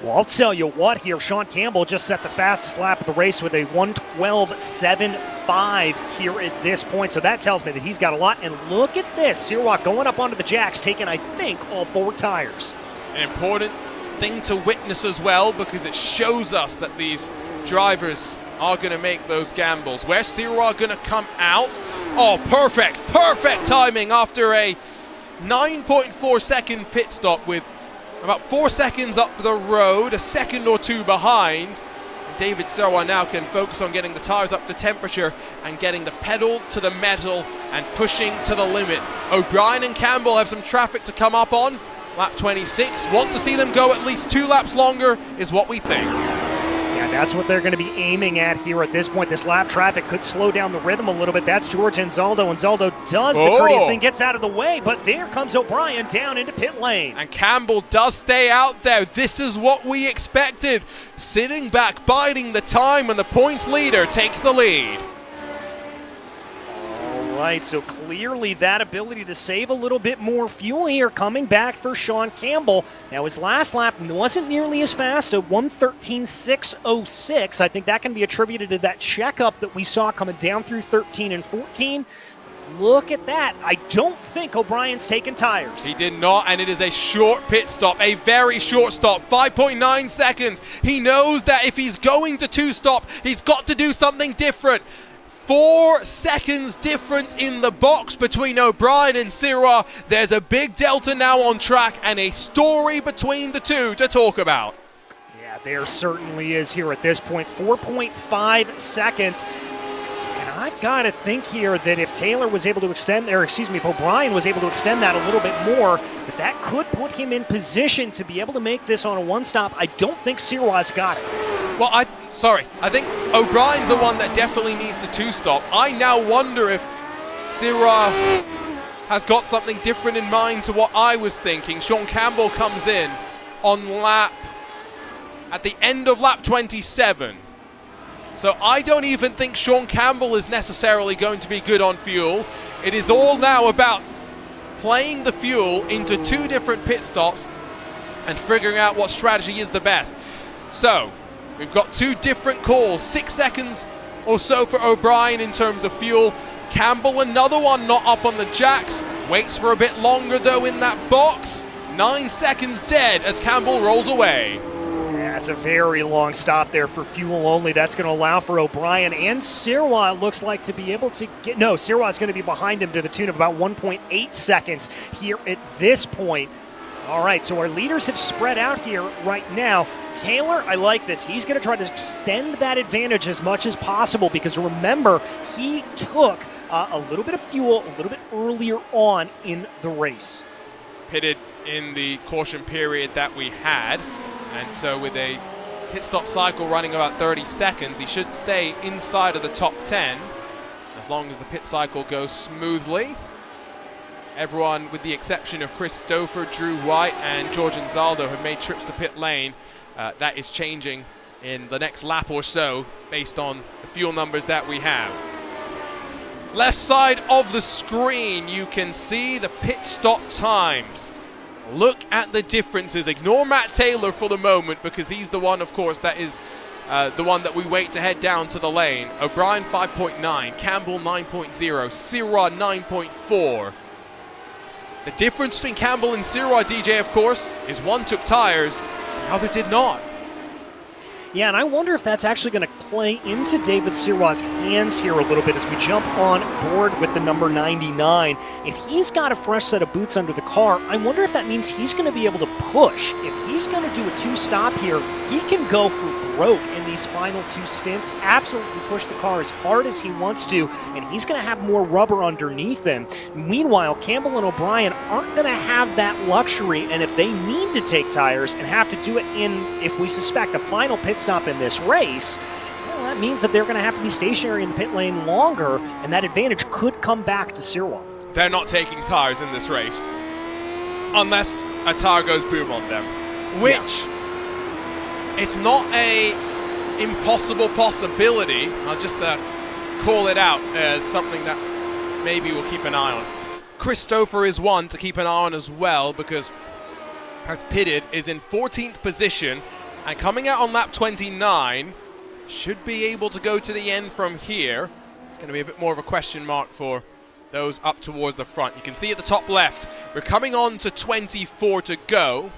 Speaker 3: Well, I'll tell you what here. Sean Campbell just set the fastest lap of the race with a 1:12.75 here at this point. So that tells me that he's got a lot. And look at this. Sirois going up onto the jacks, taking, I think, all 4 tires.
Speaker 2: An important thing to witness as well, because it shows us that these drivers are going to make those gambles. Where's Sirois going to come out? Oh, perfect timing after a 9.4 second pit stop with about 4 seconds up the road, a second or two behind. David Sirwa now can focus on getting the tires up to temperature and getting the pedal to the metal and pushing to the limit. O'Brien and Campbell have some traffic to come up on. Lap 26, want to see them go at least 2 laps longer is what we think.
Speaker 3: Yeah, that's what they're going to be aiming at here at this point. This lap traffic could slow down the rhythm a little bit. That's George Anzaldo. Anzaldo does the courteous thing, gets out of the way, but there comes O'Brien down into pit lane.
Speaker 2: And Campbell does stay out there. This is what we expected. Sitting back, biding the time, and the points leader takes the lead.
Speaker 3: All right, so clearly that ability to save a little bit more fuel here coming back for Sean Campbell. Now his last lap wasn't nearly as fast, a 1:13.606. I think that can be attributed to that checkup that we saw coming down through 13 and 14. Look at that. I don't think O'Brien's taken tires.
Speaker 2: He did not, and it is a short pit stop, a very short stop, 5.9 seconds. He knows that if he's going to two-stop, he's got to do something different. 4 seconds difference in the box between O'Brien and Sirwa. There's a big delta now on track and a story between the two to talk about.
Speaker 3: Yeah, there certainly is here at this point. 4.5 seconds. And I've got to think here that if Taylor was able to extend, or excuse me, if O'Brien was able to extend that a little bit more, that could put him in position to be able to make this on a one-stop. I don't think Sirwa's got it.
Speaker 2: Well, I think O'Brien's the one that definitely needs to two-stop. I now wonder if Sirwa has got something different in mind to what I was thinking. Sean Campbell comes in on at the end of lap 27. So I don't even think Sean Campbell is necessarily going to be good on fuel. It is all now about playing the fuel into 2 different pit stops and figuring out what strategy is the best. So we've got 2 different calls, 6 seconds or so for O'Brien in terms of fuel. Campbell, another one not up on the jacks, waits for a bit longer though in that box. 9 seconds dead as Campbell rolls away.
Speaker 3: Yeah, it's a very long stop there for fuel only. That's going to allow for O'Brien and Sirwa, it looks like, to be able to get... No, Sirwa's going to be behind him to the tune of about 1.8 seconds here at this point. All right, so our leaders have spread out here right now. Taylor, I like this. He's going to try to extend that advantage as much as possible because, remember, he took a little bit of fuel a little bit earlier on in the race.
Speaker 2: Pitted in the caution period that we had, and so with a pit stop cycle running about 30 seconds, he should stay inside of the top 10 as long as the pit cycle goes smoothly. Everyone, with the exception of Chris Stouffer, Drew White, and George Anzaldo, have made trips to pit lane. That is changing in the next lap or so based on the fuel numbers that we have. Left side of the screen, you can see the pit stop times. Look at the differences. Ignore Matt Taylor for the moment because he's the one, of course, that is the one that we wait to head down to the lane. O'Brien 5.9, Campbell 9.0, Sirwa 9.4. The difference between Campbell and Sirwa, DJ, of course, is one took tires, the other did not.
Speaker 3: Yeah, and I wonder if that's actually going to play into David Sirwa's hands here a little bit as we jump on board with the number 99. If he's got a fresh set of boots under the car, I wonder if that means he's going to be able to push. If he's going to do a two-stop here, he can go for broke in these final 2 stints, absolutely push the car as hard as he wants to, and he's going to have more rubber underneath him. Meanwhile, Campbell and O'Brien aren't going to have that luxury, and if they need to take tires and have to do it in, if we suspect, a final pit stop in this race, well, that means that they're going to have to be stationary in the pit lane longer, and that advantage could come back to Sirwa.
Speaker 2: They're not taking tires in this race unless a tire goes boom on them, which it's not a impossible possibility. I'll just call it out as something that maybe we'll keep an eye on. Chris Stouffer is one to keep an eye on as well because has pitted, is in 14th position, and coming out on lap 29, should be able to go to the end from here. It's going to be a bit more of a question mark for those up towards the front. You can see at the top left, we're coming on to 24 to go.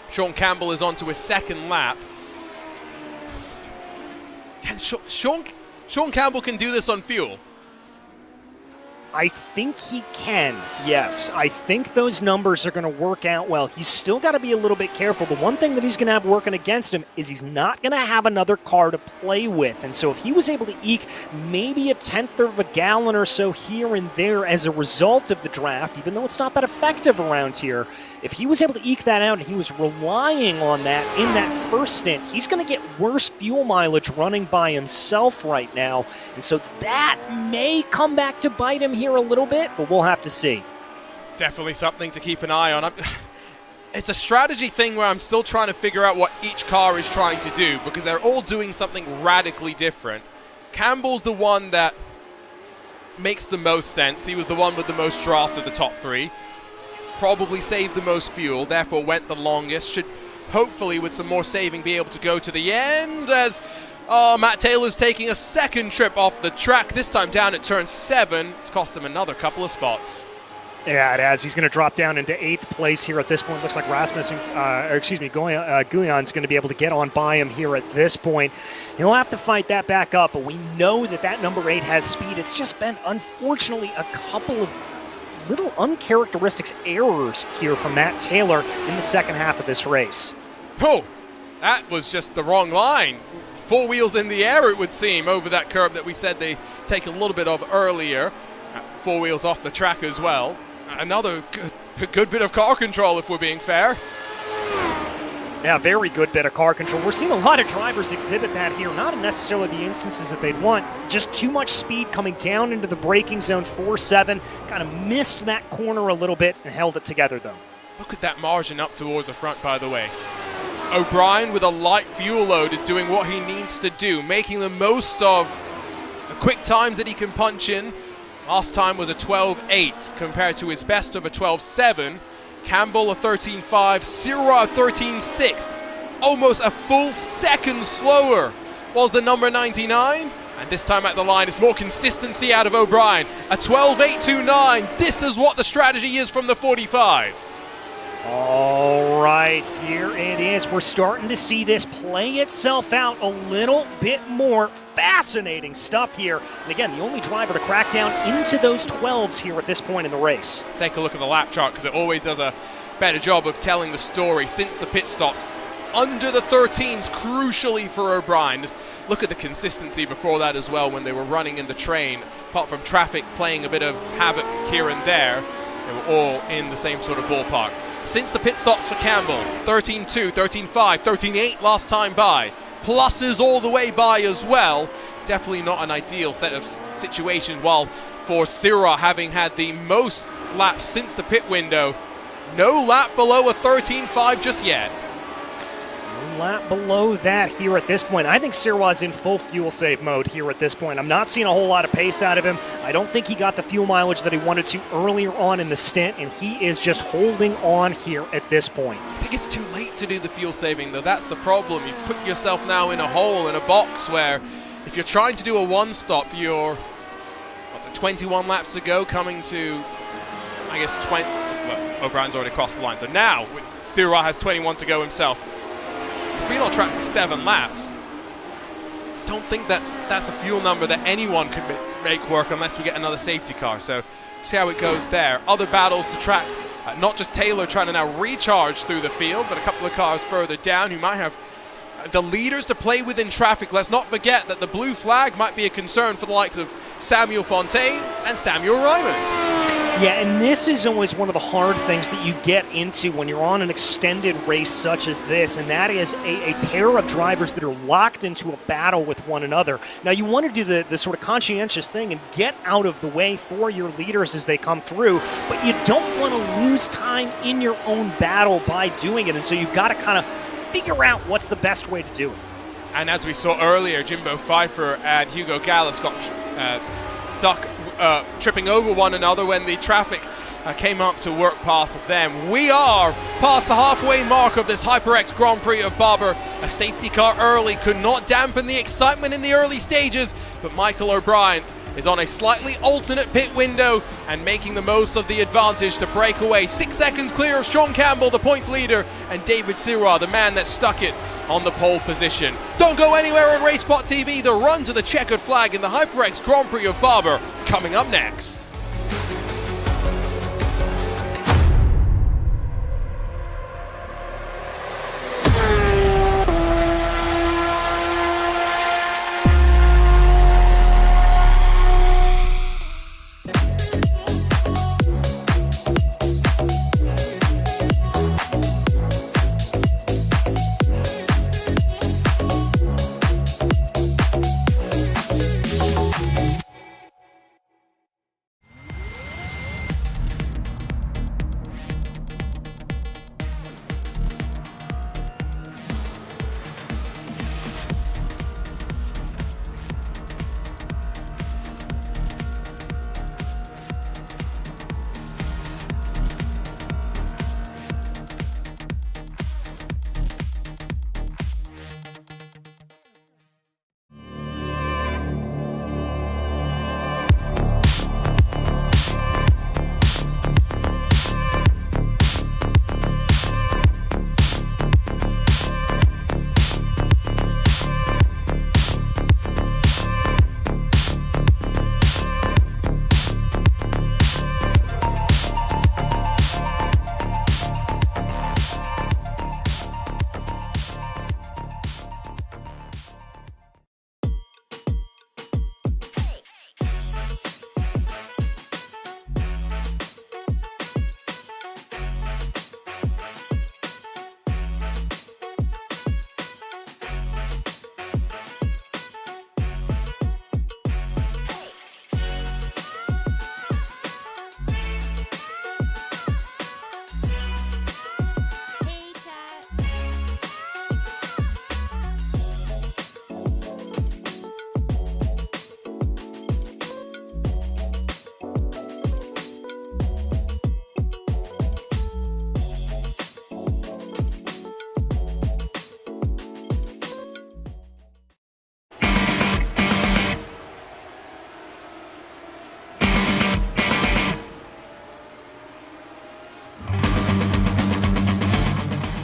Speaker 2: Sean Campbell is on to his second lap. Sean Campbell can do this on fuel.
Speaker 3: I think he can, yes. I think those numbers are going to work out well. He's still got to be a little bit careful. The one thing that he's going to have working against him is he's not going to have another car to play with. And so if he was able to eke maybe a tenth of a gallon or so here and there as a result of the draft, even though it's not that effective around here, if he was able to eke that out and he was relying on that in that first stint, he's going to get worse fuel mileage running by himself right now. And so that may come back to bite him here a little bit, but we'll have to see.
Speaker 2: Definitely something to keep an eye on. It's a strategy thing where I'm still trying to figure out what each car is trying to do, because they're all doing something radically different. Campbell's the one that makes the most sense. He was the one with the most draft of the top three. Probably saved the most fuel, therefore went the longest. Should hopefully, with some more saving, be able to go to the end as Matt Taylor's taking a second trip off the track, this time down at turn 7. It's cost him another couple of spots.
Speaker 3: Yeah, it has. He's going to drop down into 8th place here at this point. Looks like Guyon's going to be able to get on by him here at this point. He'll have to fight that back up, but we know that number 8 has speed. It's just been, unfortunately, a couple of little uncharacteristic errors here from Matt Taylor in the second half of this race.
Speaker 2: Oh, that was just the wrong line. 4 wheels in the air, it would seem, over that curb that we said they take a little bit of earlier. 4 wheels off the track as well. Another good bit of car control, if we're being fair.
Speaker 3: Yeah, very good bit of car control. We're seeing a lot of drivers exhibit that here. Not in necessarily the instances that they'd want. Just too much speed coming down into the braking zone, 4-7. Kind of missed that corner a little bit and held it together, though.
Speaker 2: Look at that margin up towards the front, by the way. O'Brien, with a light fuel load, is doing what he needs to do, making the most of the quick times that he can punch in. Last time was a 12.8 compared to his best of a 12.7. Campbell a 13.5, Sirwa a 13.6. Almost a full second slower was the number 99. And this time at the line, it's more consistency out of O'Brien. A 12.829. This is what the strategy is from the 45.
Speaker 3: All right, here it is. We're starting to see this play itself out a little bit more. Fascinating stuff here. And again, the only driver to crack down into those 12s here at this point in the race.
Speaker 2: Take a look at the lap chart, because it always does a better job of telling the story since the pit stops. Under the 13s, crucially for O'Brien. Just look at the consistency before that as well when they were running in the train. Apart from traffic playing a bit of havoc here and there, they were all in the same sort of ballpark. Since the pit stops for Campbell, 13.2, 13.5, 13.8 last time by. Pluses all the way by as well. Definitely not an ideal set of situation, while for Sirwa, having had the most laps since the pit window, no lap below a 13.5 just yet.
Speaker 3: No lap below that here at this point. I think Sirwa's in full fuel save mode here at this point. I'm not seeing a whole lot of pace out of him. I don't think he got the fuel mileage that he wanted to earlier on in the stint, and he is just holding on here at this point.
Speaker 2: I think it's too late to do the fuel saving, though. That's the problem. You've put yourself now in a hole, in a box, where if you're trying to do a one-stop, you're, 21 laps to go, coming to, I guess, 20. Well, O'Brien's already crossed the line. So now, Sirwa has 21 to go himself. He's been on track for 7 laps. Don't think that's a fuel number that anyone could make work unless we get another safety car. So see how it goes there. Other battles to track. Not just Taylor trying to now recharge through the field, but a couple of cars further down who might have the leaders to play within traffic. Let's not forget that the blue flag might be a concern for the likes of Samuel Fontaine and Samuel Ryman.
Speaker 3: Yeah, and this is always one of the hard things that you get into when you're on an extended race such as this, and that is a pair of drivers that are locked into a battle with one another. Now, you want to do the sort of conscientious thing and get out of the way for your leaders as they come through, but you don't want to lose time in your own battle by doing it, and so you've got to kind of figure out what's the best way to do it.
Speaker 2: And as we saw earlier, Jimbo Pfeiffer and Hugo Gallas got stuck tripping over one another when the traffic came up to work past them. We are past the halfway mark of this HyperX Grand Prix of Barber. A safety car early could not dampen the excitement in the early stages, but Michael O'Brien is on a slightly alternate pit window and making the most of the advantage to break away. 6 seconds clear of Sean Campbell, the points leader, and David Sirwa, the man that stuck it on the pole position. Don't go anywhere on RaceSpotTV. The run to the checkered flag in the HyperX Grand Prix of Barber coming up next.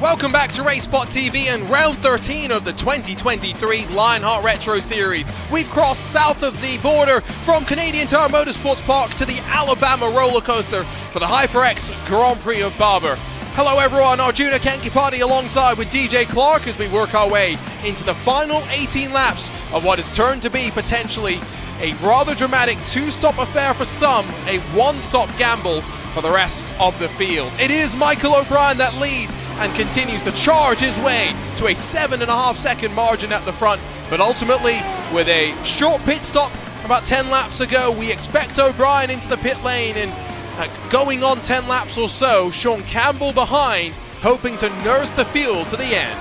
Speaker 2: Welcome back to RaceSpotTV and round 13 of the 2023 Lionheart Retro Series. We've crossed south of the border from Canadian Tire Motorsports Park to the Alabama roller coaster for the HyperX Grand Prix of Barber. Hello everyone, Arjuna Kankipati alongside with DJ Clark as we work our way into the final 18 laps of what has turned to be potentially a rather dramatic two-stop affair for some, a one-stop gamble for the rest of the field. It is Michael O'Brien that leads and continues to charge his way to a 7.5 second margin at the front, but ultimately with a short pit stop about 10 laps ago, we expect O'Brien into the pit lane and going on 10 laps or so, Sean Campbell behind, hoping to nurse the field to the end.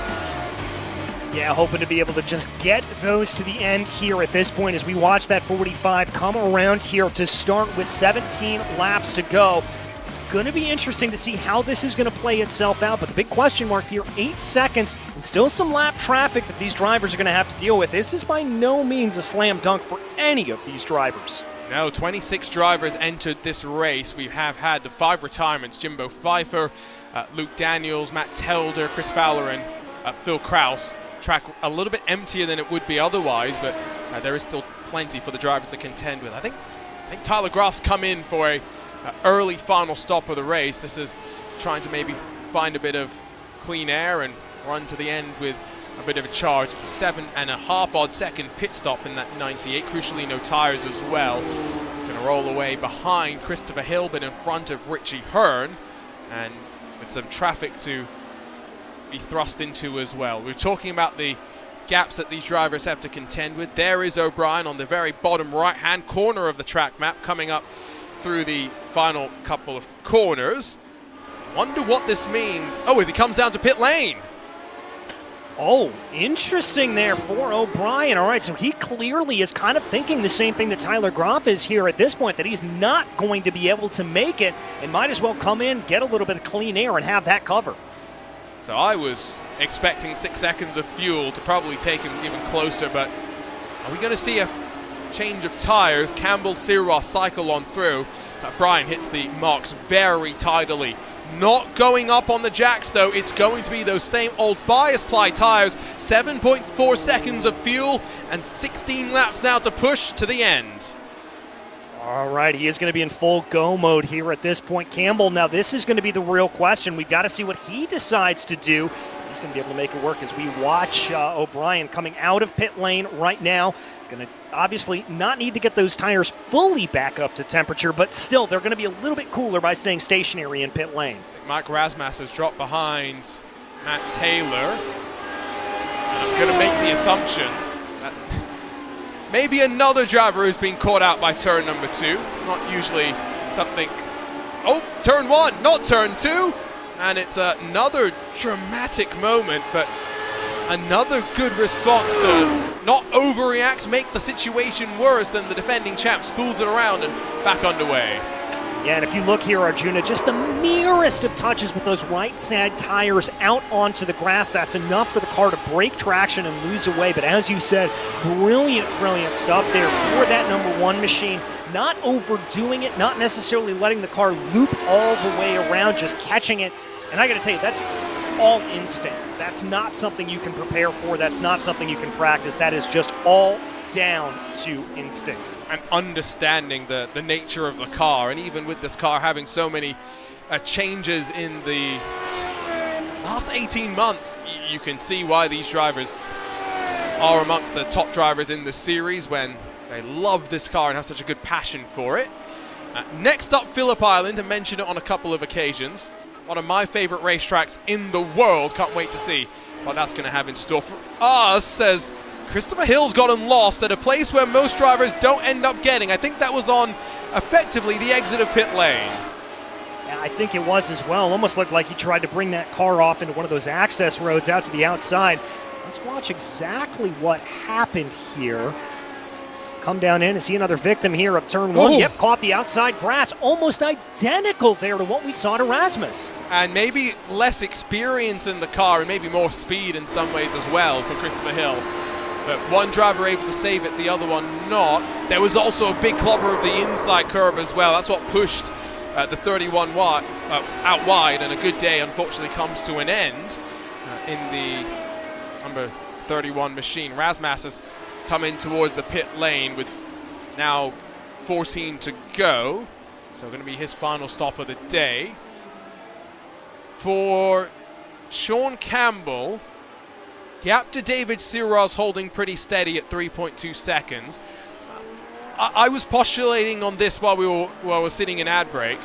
Speaker 3: Yeah, hoping to be able to just get those to the end here at this point as we watch that 45 come around here to start with 17 laps to go. It's going to be interesting to see how this is going to play itself out, but the big question mark here, 8 seconds and still some lap traffic that these drivers are going to have to deal with. This is by no means a slam dunk for any of these drivers.
Speaker 2: No, 26 drivers entered this race. We have had the 5 retirements: Jimbo Pfeiffer, Luke Daniels, Matt Telder, Chris Fowler, and Phil Kraus. Track a little bit emptier than it would be otherwise, but there is still plenty for the drivers to contend with. I think Tyler Graf's come in for a early final stop of the race. This is trying to maybe find a bit of clean air and run to the end with a bit of a charge. It's a 7.5 odd second pit stop in that 98. Crucially, no tires as well. Going to roll away behind Christopher Hill, but in front of Richie Hearn, and with some traffic to be thrust into as well. We're talking about the gaps that these drivers have to contend with. There is O'Brien on the very bottom right-hand corner of the track map, coming up through the final couple of corners. Wonder what this means. Oh, as he comes down to pit lane.
Speaker 3: Oh, interesting there for O'Brien. All right, so he clearly is kind of thinking the same thing that Tyler Graf is here at this point, that he's not going to be able to make it and might as well come in, get a little bit of clean air and have that cover.
Speaker 2: So I was expecting 6 seconds of fuel to probably take him even closer, but are we going to see a change of tires? Campbell, Sirois cycle on through. Brian hits the marks very tidily. Not going up on the jacks though, it's going to be those same old bias ply tires. 7.4 seconds of fuel and 16 laps now to push to the end.
Speaker 3: All right, he is going to be in full go mode here at this point. Campbell, now this is going to be the real question. We've got to see what he decides to do. He's going to be able to make it work as we watch O'Brien coming out of pit lane right now. Going to obviously not need to get those tires fully back up to temperature, but still they're going to be a little bit cooler by staying stationary in pit lane.
Speaker 2: Mike Rasmussen has dropped behind Matt Taylor. And I'm going to make the assumption that maybe another driver who's been caught out by turn number 2. Not usually something. Oh, turn 1, not turn 2. And it's another dramatic moment, but another good response to not overreact, make the situation worse, and the defending champ spools it around and back underway.
Speaker 3: Yeah, and if you look here, Arjuna, just the merest of touches with those right side tires out onto the grass. That's enough for the car to break traction and lose away. But as you said, brilliant, brilliant stuff there for that number 1 machine. Not overdoing it, not necessarily letting the car loop all the way around, just catching it. And I got to tell you, that's all instinct. That's not something you can prepare for. That's not something you can practice. That is just all down to instinct.
Speaker 2: And understanding the nature of the car, and even with this car having so many changes in the last 18 months, you can see why these drivers are amongst the top drivers in the series when they love this car and have such a good passion for it. Next up, Phillip Island, to mention it on a couple of occasions. One of my favorite racetracks in the world. Can't wait to see what that's going to have in store for us, as Christopher Hill's gotten lost at a place where most drivers don't end up getting. I think that was on effectively the exit of pit lane.
Speaker 3: Yeah, I think it was as well. Almost looked like he tried to bring that car off into one of those access roads out to the outside. Let's watch exactly what happened here. Come down in and see another victim here of turn 1.
Speaker 2: Ooh.
Speaker 3: Yep, caught the outside grass. Almost identical there to what we saw to Rasmus.
Speaker 2: And maybe less experience in the car and maybe more speed in some ways as well for Christopher Hill. But one driver able to save it, the other one not. There was also a big clobber of the inside curb as well. That's what pushed the 31 out wide, and a good day unfortunately comes to an end. in the number 31 machine. Razmas has come in towards the pit lane with now 14 to go. So going to be his final stop of the day. For Sean Campbell, gap to David Siro's holding pretty steady at 3.2 seconds. I was postulating on this while we were sitting in ad break.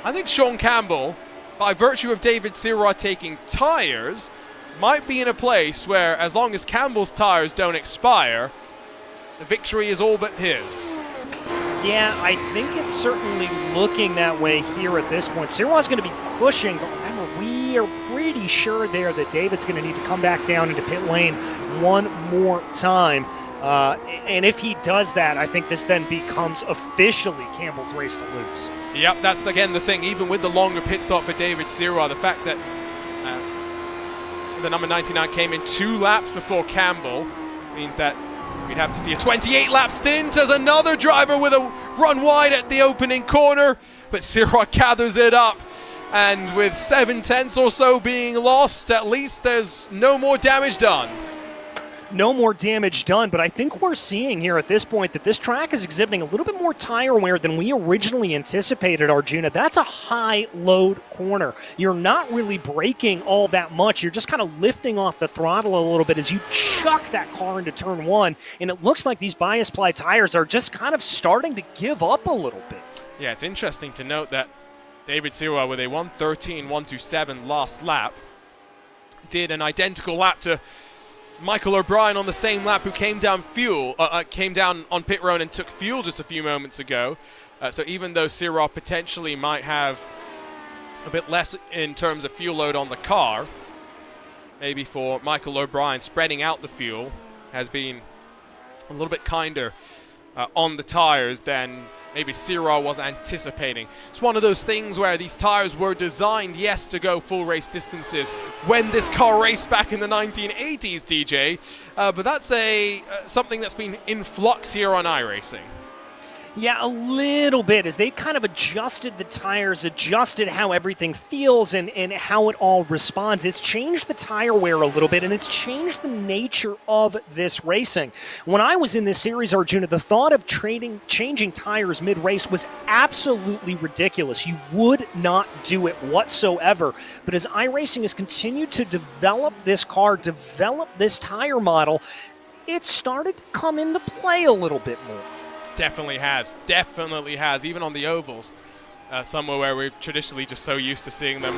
Speaker 2: I think Sean Campbell, by virtue of David Siro taking tires, might be in a place where, as long as Campbell's tires don't expire, the victory is all but his.
Speaker 3: Yeah, I think it's certainly looking that way here at this point. Siro's going to be pushing, but remember, we are pretty sure there that David's going to need to come back down into pit lane one more time. And if he does that, I think this then becomes officially Campbell's race to lose.
Speaker 2: Yep, that's again the thing. Even with the longer pit stop for David Siro, the fact that the number 99 came in 2 laps before Campbell means that we'd have to see a 28-lap stint as another driver with a run wide at the opening corner. But Siro gathers it up. And with 7/10 or so being lost, at least there's no more damage done.
Speaker 3: No more damage done, but I think we're seeing here at this point that this track is exhibiting a little bit more tire wear than we originally anticipated, Arjuna. That's a high-load corner. You're not really braking all that much. You're just kind of lifting off the throttle a little bit as you chuck that car into turn 1, and it looks like these bias ply tires are just kind of starting to give up a little bit.
Speaker 2: Yeah, it's interesting to note that David Siro, with a 1:13.127 last lap, did an identical lap to Michael O'Brien on the same lap, who came down on pit road and took fuel just a few moments ago. So even though Siro potentially might have a bit less in terms of fuel load on the car, maybe for Michael O'Brien, spreading out the fuel has been a little bit kinder on the tires than maybe Siro was anticipating. It's one of those things where these tires were designed, yes, to go full race distances when this car raced back in the 1980s, DJ. But that's something that's been in flux here on iRacing.
Speaker 3: Yeah, a little bit, as they've kind of adjusted the tires, adjusted how everything feels and how it all responds. It's changed the tire wear a little bit, and it's changed the nature of this racing. When I was in this series, Arjuna, the thought of changing tires mid-race was absolutely ridiculous. You would not do it whatsoever. But as iRacing has continued to develop this car, develop this tire model, it started to come into play a little bit more.
Speaker 2: Definitely has, even on the ovals, somewhere where we're traditionally just so used to seeing them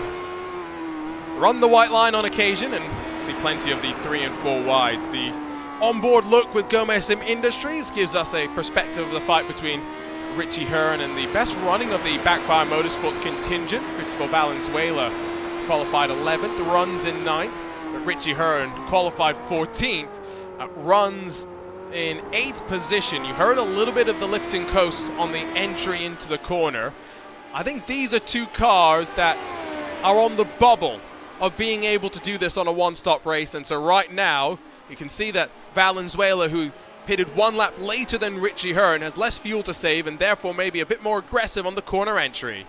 Speaker 2: run the white line on occasion and see plenty of the 3 and 4 wides. The onboard look with Gomez Sim Industries gives us a perspective of the fight between Richie Hearn and the best running of the Backfire Motorsports contingent. Cristobal Valenzuela qualified 11th, runs in 9th, but Richie Hearn qualified 14th, runs in 8th position. You heard a little bit of the lift and coast on the entry into the corner. I think these are 2 cars that are on the bubble of being able to do this on a one-stop race. And so right now, you can see that Valenzuela, who pitted 1 lap later than Richie Hearn, has less fuel to save and therefore maybe a bit more aggressive on the corner entry.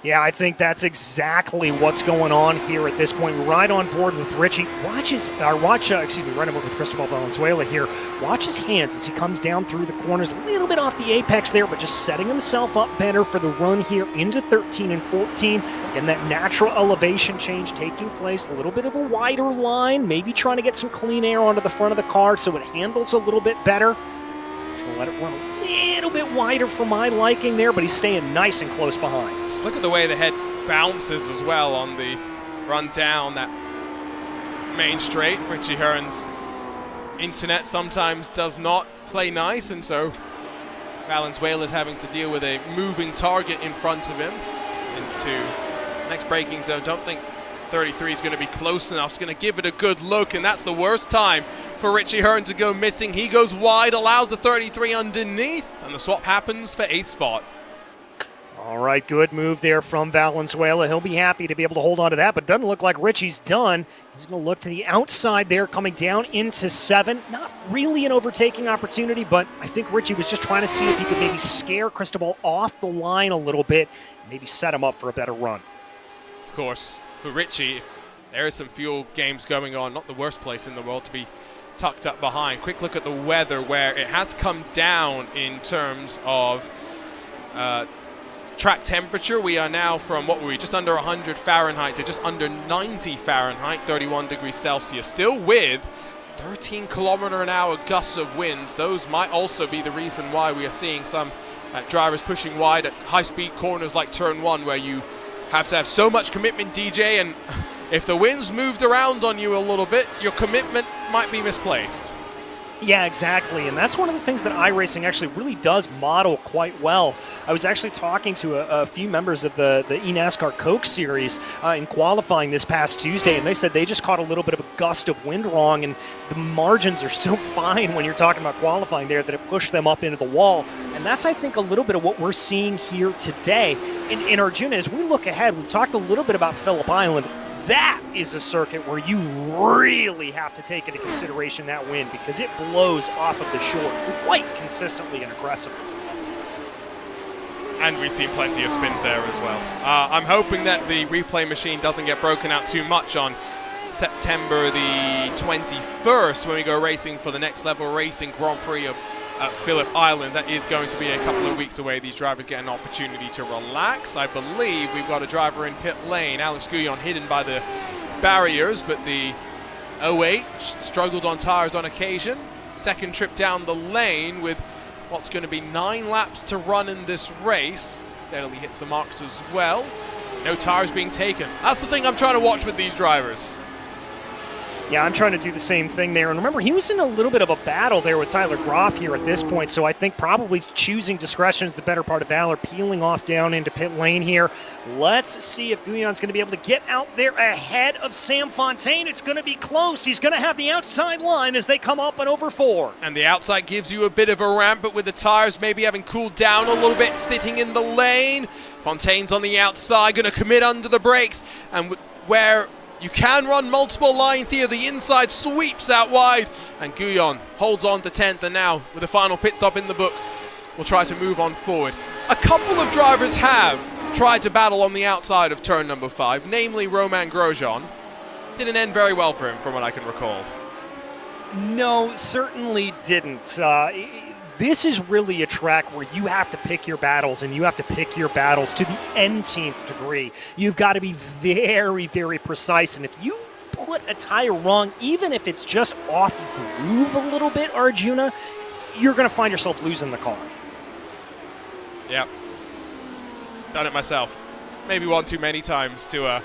Speaker 3: Yeah, I think that's exactly what's going on here at this point. We're right on board with Richie. Right on board with Cristobal Valenzuela here. Watch his hands as he comes down through the corners, a little bit off the apex there, but just setting himself up better for the run here into 13 and 14. And that natural elevation change taking place, a little bit of a wider line, maybe trying to get some clean air onto the front of the car so it handles a little bit better. He's going to let it run a little bit wider for my liking there, but he's staying nice and close behind.
Speaker 2: Just look at the way the head bounces as well on the run down that main straight. Richie Hearn's internet sometimes does not play nice, and so Valenzuela's having to deal with a moving target in front of him into next braking zone. Don't think 33 is going to be close enough. It's going to give it a good look, and that's the worst time for Richie Hearn to go missing. He goes wide, allows the 33 underneath, and the swap happens for 8th spot.
Speaker 3: All right, good move there from Valenzuela. He'll be happy to be able to hold on to that, but doesn't look like Richie's done. He's going to look to the outside there, coming down into 7. Not really an overtaking opportunity, but I think Richie was just trying to see if he could maybe scare Cristobal off the line a little bit, maybe set him up for a better run.
Speaker 2: Of course, for Richie, There is some fuel games going on, not the worst place in the world to be tucked up behind. Quick look at the weather, where it has come down in terms of track temperature. We are now from, what were we, just under 100 Fahrenheit to just under 90 Fahrenheit, 31 degrees Celsius, still with 13 km/h gusts of winds. Those might also be the reason why we are seeing some drivers pushing wide at high-speed corners like turn 1, where you have to have so much commitment, DJ, and if the wind's moved around on you a little bit, your commitment might be misplaced.
Speaker 3: Yeah, exactly, and that's one of the things that iRacing actually really does model quite well. I was actually talking to a few members of the eNASCAR Coke Series in qualifying this past Tuesday, and they said they just caught a little bit of a gust of wind wrong, and the margins are so fine when you're talking about qualifying there that it pushed them up into the wall. And that's, I think, a little bit of what we're seeing here today. In Arjuna, as we look ahead, we've talked a little bit about Phillip Island. That is a circuit where you really have to take into consideration that wind, because it blows off of the shore quite consistently and aggressively.
Speaker 2: And we've seen plenty of spins there as well. I'm hoping that the replay machine doesn't get broken out too much on September the 21st when we go racing for the Next Level Racing Grand Prix of Phillip Island. That is going to be a couple of weeks away. These drivers get an opportunity to relax. I believe we've got a driver in pit lane, Alex Guyon, hidden by the barriers, but the 08 struggled on tires on occasion. Second trip down the lane with what's going to be 9 laps to run in this race. Steadily hits the marks as well. No tires being taken. That's the thing I'm trying to watch with these drivers.
Speaker 3: Yeah, I'm trying to do the same thing there. And remember, he was in a little bit of a battle there with Tyler Groff here at this point, so I think probably choosing discretion is the better part of valor, peeling off down into pit lane here. Let's see if Guyon's going to be able to get out there ahead of Sam Fontaine. It's going to be close. He's going to have the outside line as they come up and over 4.
Speaker 2: And the outside gives you a bit of a ramp, but with the tires maybe having cooled down a little bit, sitting in the lane. Fontaine's on the outside, going to commit under the brakes, and where you can run multiple lines here, the inside sweeps out wide, and Guyon holds on to 10th, and now with the final pit stop in the books, we'll try to move on forward. A couple of drivers have tried to battle on the outside of turn number 5, namely Romain Grosjean. Didn't end very well for him, from what I can recall.
Speaker 3: No, certainly didn't. This is really a track where you have to pick your battles, and you have to pick your battles to the nth degree. You've got to be very, very precise, and if you put a tire wrong, even if it's just off groove a little bit, Arjuna, you're going to find yourself losing the car.
Speaker 2: Yep. Done it myself. Maybe one too many times to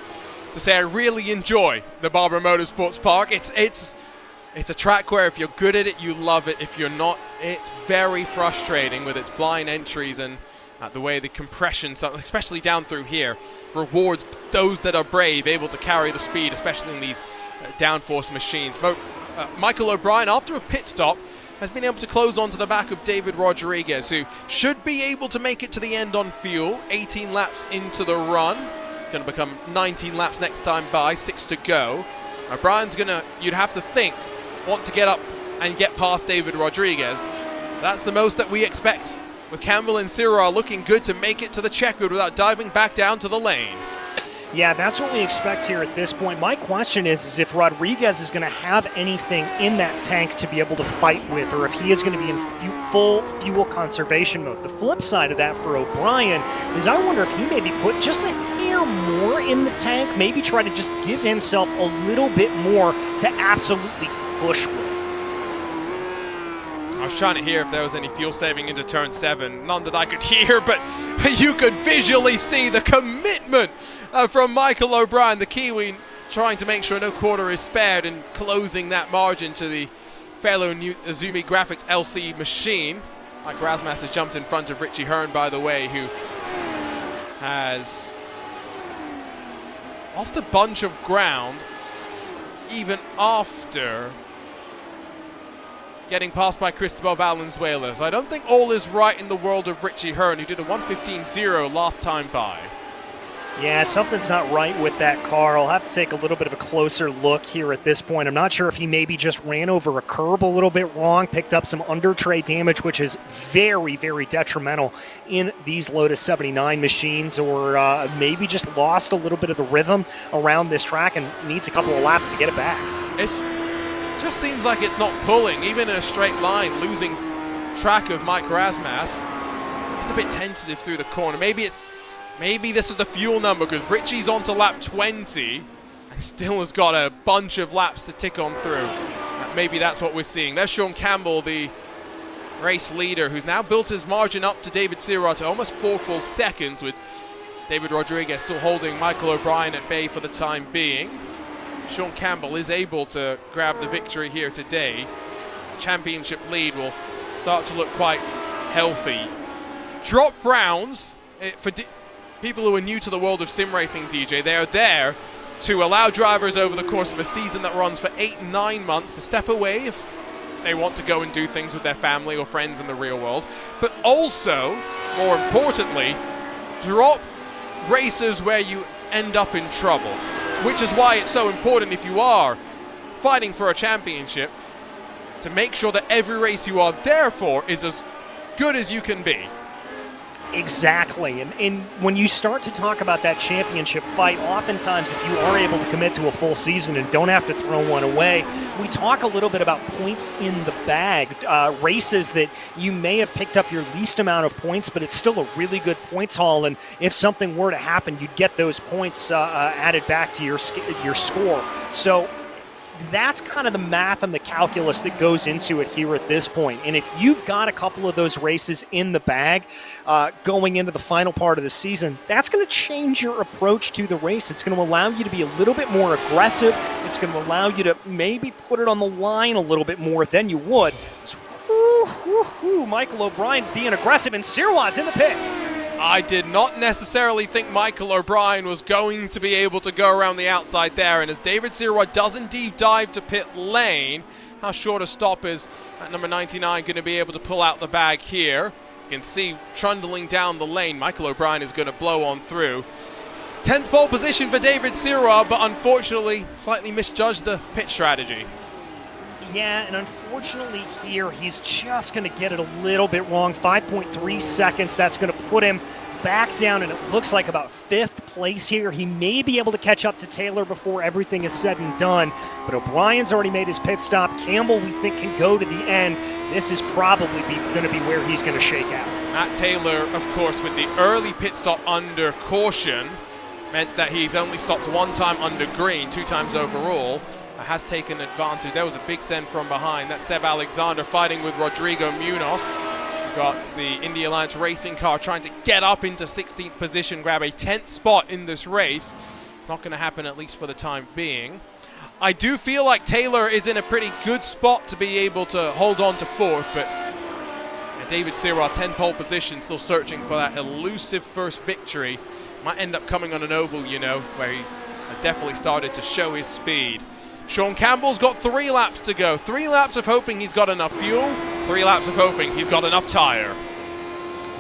Speaker 2: say I really enjoy the Barber Motorsports Park. It's a track where if you're good at it, you love it. If you're not, it's very frustrating with its blind entries and the way the compression, especially down through here, rewards those that are brave, able to carry the speed, especially in these downforce machines. Michael O'Brien, after a pit stop, has been able to close onto the back of David Rodriguez, who should be able to make it to the end on fuel. 18 laps into the run. It's going to become 19 laps next time by, 6 to go. O'Brien's going to, you'd have to think, want to get up and get past David Rodriguez. That's the most that we expect, with Campbell and Sirra looking good to make it to the checkered without diving back down to the lane.
Speaker 3: Yeah, that's what we expect here at this point. My question is if Rodriguez is going to have anything in that tank to be able to fight with, or if he is going to be in full fuel conservation mode. The flip side of that for O'Brien is I wonder if he maybe put just a hair more in the tank, maybe try to just give himself a little bit more to absolutely push with.
Speaker 2: I was trying to hear if there was any fuel saving into turn 7. None that I could hear, but you could visually see the commitment from Michael O'Brien, the Kiwi, trying to make sure no quarter is spared and closing that margin to the fellow Azumi Graphics LC machine. Mike Rasmus has jumped in front of Richie Hearn, by the way, who has lost a bunch of ground even after getting passed by Cristobal Valenzuela. So I don't think all is right in the world of Richie Hearn, who did a 1:15.0 last time by.
Speaker 3: Yeah, something's not right with that car. I'll have to take a little bit of a closer look here at this point. I'm not sure if he maybe just ran over a curb a little bit wrong, picked up some under tray damage, which is very, very detrimental in these Lotus 79 machines, or maybe just lost a little bit of the rhythm around this track and needs a couple of laps to get it back.
Speaker 2: It just seems like it's not pulling, even in a straight line, losing track of Mike Rasmas. It's a bit tentative through the corner. Maybe this is the fuel number, because Richie's on to lap 20 and still has got a bunch of laps to tick on through. Maybe that's what we're seeing. There's Sean Campbell, the race leader, who's now built his margin up to David Sirot to almost 4 full seconds, with David Rodriguez still holding Michael O'Brien at bay for the time being. Sean Campbell is able to grab the victory here today. Championship lead will start to look quite healthy. Drop rounds for people who are new to the world of sim racing, DJ. They are there to allow drivers over the course of a season that runs for 8-9 months to step away if they want to go and do things with their family or friends in the real world. But also, more importantly, drop races where you end up in trouble, which is why it's so important, if you are fighting for a championship, to make sure that every race you are there for is as good as you can be.
Speaker 3: Exactly, and when you start to talk about that championship fight, oftentimes if you are able to commit to a full season and don't have to throw one away, we talk a little bit about points in the bag, races that you may have picked up your least amount of points, but it's still a really good points haul, and if something were to happen, you'd get those points added back to your score. So that's kind of the math and the calculus that goes into it here at this point. And if you've got a couple of those races in the bag going into the final part of the season, that's going to change your approach to the race. It's going to allow you to be a little bit more aggressive. It's going to allow you to maybe put it on the line a little bit more than you would. So, Michael O'Brien being aggressive, and Sirois in the pits.
Speaker 2: I did not necessarily think Michael O'Brien was going to be able to go around the outside there, and as David Sirot does indeed dive to pit lane, how short a stop is at number 99 going to be able to pull out the bag here? You can see trundling down the lane, Michael O'Brien is going to blow on through. 10th pole position for David Sirot, but unfortunately slightly misjudged the pit strategy.
Speaker 3: Yeah, and unfortunately here, he's just going to get it a little bit wrong. 5.3 seconds, that's going to put him back down, and it looks like about 5th place here. He may be able to catch up to Taylor before everything is said and done, but O'Brien's already made his pit stop. Campbell, we think, can go to the end. This is probably going to be where he's going to shake out.
Speaker 2: Matt Taylor, of course, with the early pit stop under caution, meant that he's only stopped one time under green, 2 times overall. Has taken advantage. There was a big send from behind. That's Seb Alexander fighting with Rodrigo Munoz. We've got the Indy Alliance racing car trying to get up into 16th position, grab a 10th spot in this race. It's not going to happen, at least for the time being. I do feel like Taylor is in a pretty good spot to be able to hold on to 4th, but David Sirot, 10 pole position, still searching for that elusive first victory. Might end up coming on an oval, you know, where he has definitely started to show his speed. Sean Campbell's got 3 laps to go. 3 laps of hoping he's got enough fuel. 3 laps of hoping he's got enough tire.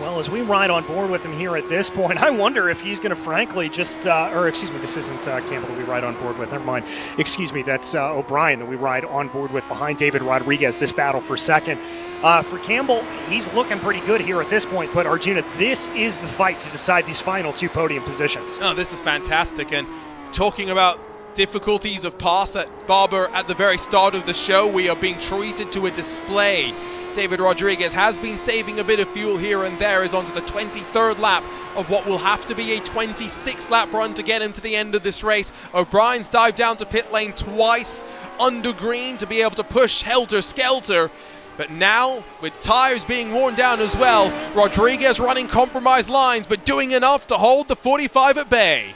Speaker 3: Well, as we ride on board with him here at this point, I wonder if he's going to frankly just, or excuse me, this isn't Campbell that we ride on board with. Never mind. Excuse me, that's O'Brien that we ride on board with behind David Rodriguez, this battle for second. For Campbell, he's looking pretty good here at this point, but Arjuna, this is the fight to decide these final 2 podium positions.
Speaker 2: Oh, this is fantastic, and talking about difficulties of pass at Barber at the very start of the show, we are being treated to a display. David Rodriguez has been saving a bit of fuel here and there, is onto the 23rd lap of what will have to be a 26 lap run to get him to the end of this race. O'Brien's dived down to pit lane twice under green to be able to push helter-skelter. But now, with tires being worn down as well, Rodriguez running compromised lines, but doing enough to hold the 45 at bay.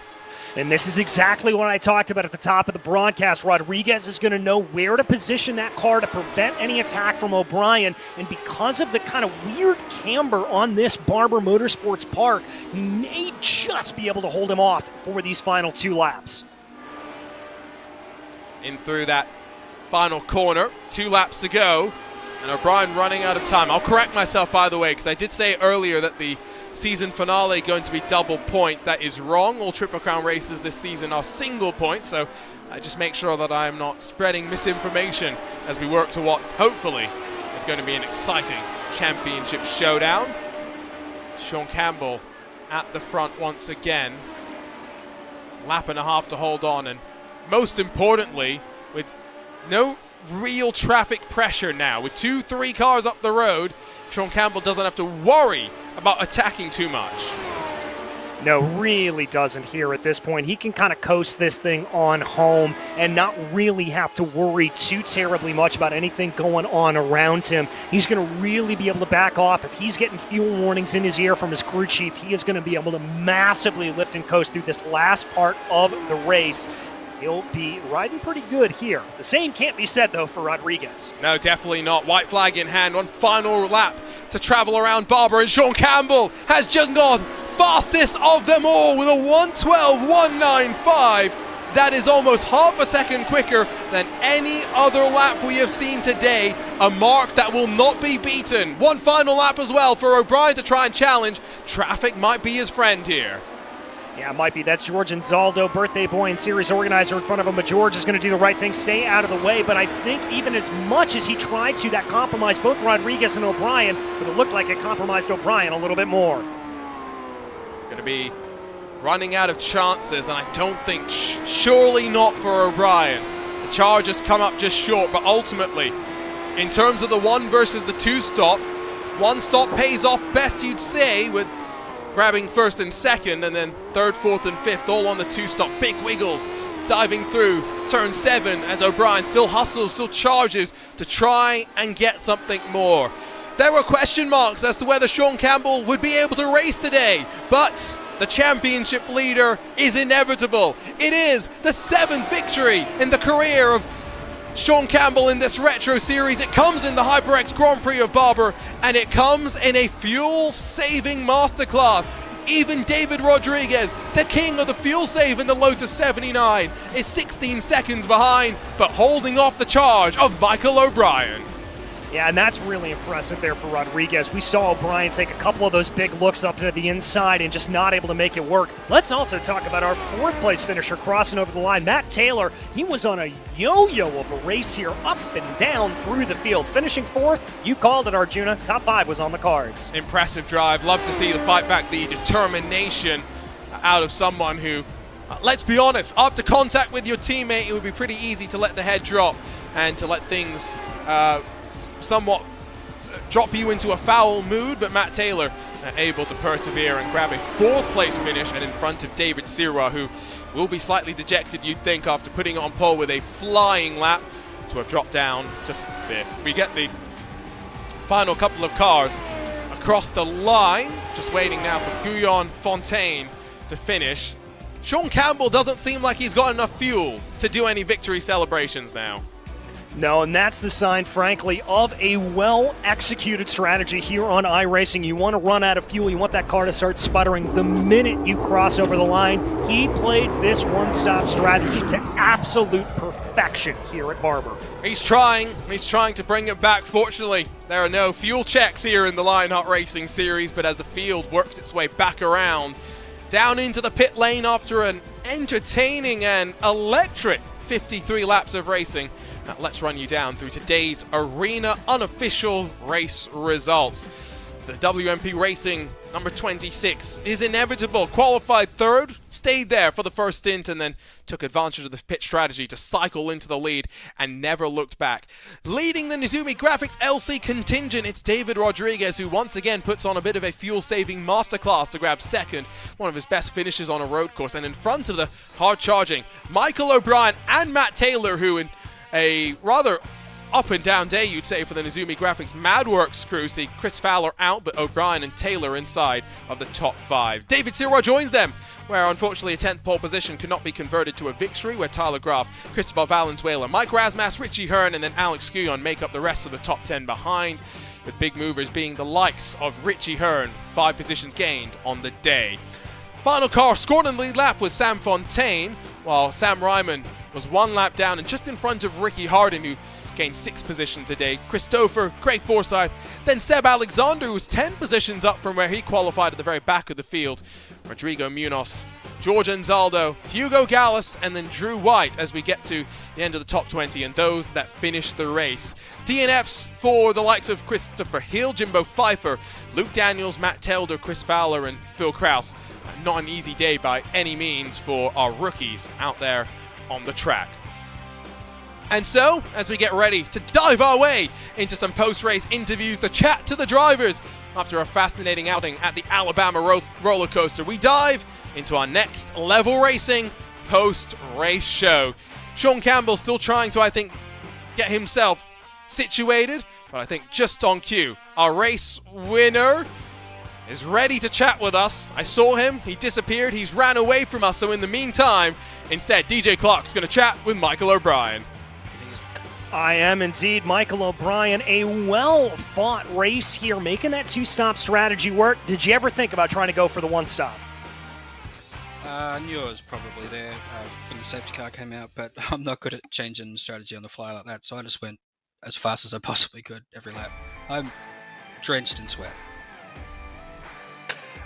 Speaker 3: And this is exactly what I talked about at the top of the broadcast. Rodriguez is going to know where to position that car to prevent any attack from O'Brien. And because of the kind of weird camber on this Barber Motorsports Park, he may just be able to hold him off for these final 2 laps.
Speaker 2: In through that final corner, 2 laps to go. And O'Brien running out of time. I'll correct myself, by the way, because I did say earlier that the season finale going to be double points. That is wrong. All Triple Crown races this season are single points, so just make sure that I am not spreading misinformation as we work to what hopefully is going to be an exciting championship showdown. Sean Campbell at the front once again. Lap and a half to hold on, and most importantly, with no real traffic pressure now, with 2-3 cars up the road, Sean Campbell doesn't have to worry about attacking too much.
Speaker 3: No, really doesn't here at this point. He can kind of coast this thing on home and not really have to worry too terribly much about anything going on around him. He's going to really be able to back off. If he's getting fuel warnings in his ear from his crew chief, he is going to be able to massively lift and coast through this last part of the race. He'll be riding pretty good here. The same can't be said, though, for Rodriguez.
Speaker 2: No, definitely not. White flag in hand. One final lap to travel around Barber, and Sean Campbell has just gone fastest of them all with a 1:12.195. That is almost half a second quicker than any other lap we have seen today. A mark that will not be beaten. One final lap as well for O'Brien to try and challenge. Traffic might be his friend here.
Speaker 3: Yeah, it might be. That's George Anzaldo, birthday boy and series organizer in front of him. But George is going to do the right thing, stay out of the way. But I think even as much as he tried to, that compromised both Rodriguez and O'Brien, but it looked like it compromised O'Brien a little bit more.
Speaker 2: Going to be running out of chances, and I don't think, surely not for O'Brien. The charge has come up just short, but ultimately, in terms of the 1 versus the 2 stop, 1 stop pays off best, you'd say, with grabbing first and second, and then third, fourth, and fifth, all on the 2 stop. Big wiggles diving through turn 7 as O'Brien still hustles, still charges to try and get something more. There were question marks as to whether Sean Campbell would be able to race today, but the championship leader is inevitable. It is the 7th victory in the career of Sean Campbell in this retro series. It comes in the HyperX Grand Prix of Barber, and it comes in a fuel-saving masterclass. Even David Rodriguez, the king of the fuel save in the Lotus 79, is 16 seconds behind, but holding off the charge of Michael O'Brien.
Speaker 3: Yeah, and that's really impressive there for Rodriguez. We saw O'Brien take a couple of those big looks up to the inside and just not able to make it work. Let's also talk about our 4th place finisher crossing over the line, Matt Taylor. He was on a yo-yo of a race here, up and down through the field. Finishing 4th, you called it, Arjuna. Top 5 was on the cards.
Speaker 2: Impressive drive. Love to see the fight back, the determination out of someone who, let's be honest, after contact with your teammate, it would be pretty easy to let the head drop and to let things somewhat drop you into a foul mood, but Matt Taylor able to persevere and grab a 4th place finish, and in front of David Sirwa, who will be slightly dejected, you'd think, after putting on pole with a flying lap to have dropped down to 5th. We get the final couple of cars across the line, just waiting now for Guyon Fontaine to finish. Sean Campbell doesn't seem like he's got enough fuel to do any victory celebrations now.
Speaker 3: No, and that's the sign, frankly, of a well-executed strategy here on iRacing. You want to run out of fuel. You want that car to start sputtering the minute you cross over the line. He played this one-stop strategy to absolute perfection here at Barber.
Speaker 2: He's trying to bring it back. Fortunately, there are no fuel checks here in the Lionheart Racing Series, but as the field works its way back around, down into the pit lane after an entertaining and electric 53 laps of racing. Now, let's run you down through today's arena unofficial race results. The WMP Racing number 26 is inevitable. Qualified 3rd, stayed there for the first stint, and then took advantage of the pit strategy to cycle into the lead and never looked back. Leading the Nizumi Graphics LC contingent, it's David Rodriguez, who once again puts on a bit of a fuel-saving masterclass to grab 2nd, one of his best finishes on a road course. And in front of the hard-charging Michael O'Brien and Matt Taylor, who in a rather up and down day, you'd say, for the Nizumi Graphics Madworks crew. See Chris Fowler out, but O'Brien and Taylor inside of the top 5. David Sirwa joins them, where unfortunately a 10th pole position could not be converted to a victory, where Tyler Graf, Cristobal Valenzuela, Mike Rasmas, Richie Hearn, and then Alex Guyon make up the rest of the top 10 behind, with big movers being the likes of Richie Hearn, 5 positions gained on the day. Final car scored in the lead lap was Sam Fontaine, while Sam Ryman was 1 lap down and just in front of Ricky Harden, who gained 6 positions a day. Christopher, Craig Forsyth, then Seb Alexander, who was 10 positions up from where he qualified at the very back of the field. Rodrigo Munoz, George Anzaldo, Hugo Gallus, and then Drew White as we get to the end of the top 20 and those that finish the race. DNFs for the likes of Christopher Hill, Jimbo Pfeiffer, Luke Daniels, Matt Telder, Chris Fowler, and Phil Kraus. Not an easy day by any means for our rookies out there on the track. And so, as we get ready to dive our way into some post-race interviews, the chat to the drivers, after a fascinating outing at the Alabama roller coaster, we dive into our next level racing post-race show. Sean Campbell still trying to, I think, get himself situated, but I think just on cue, our race winner is ready to chat with us. I saw him, he disappeared, he's ran away from us, so in the meantime, instead, DJ Clark's going to chat with Michael O'Brien.
Speaker 3: I am indeed Michael O'Brien. A well-fought race here, making that 2-stop strategy work. Did you ever think about trying to go for the 1-stop?
Speaker 4: I knew I was probably there when the safety car came out, but I'm not good at changing strategy on the fly like that, so I just went as fast as I possibly could every lap. I'm drenched in sweat.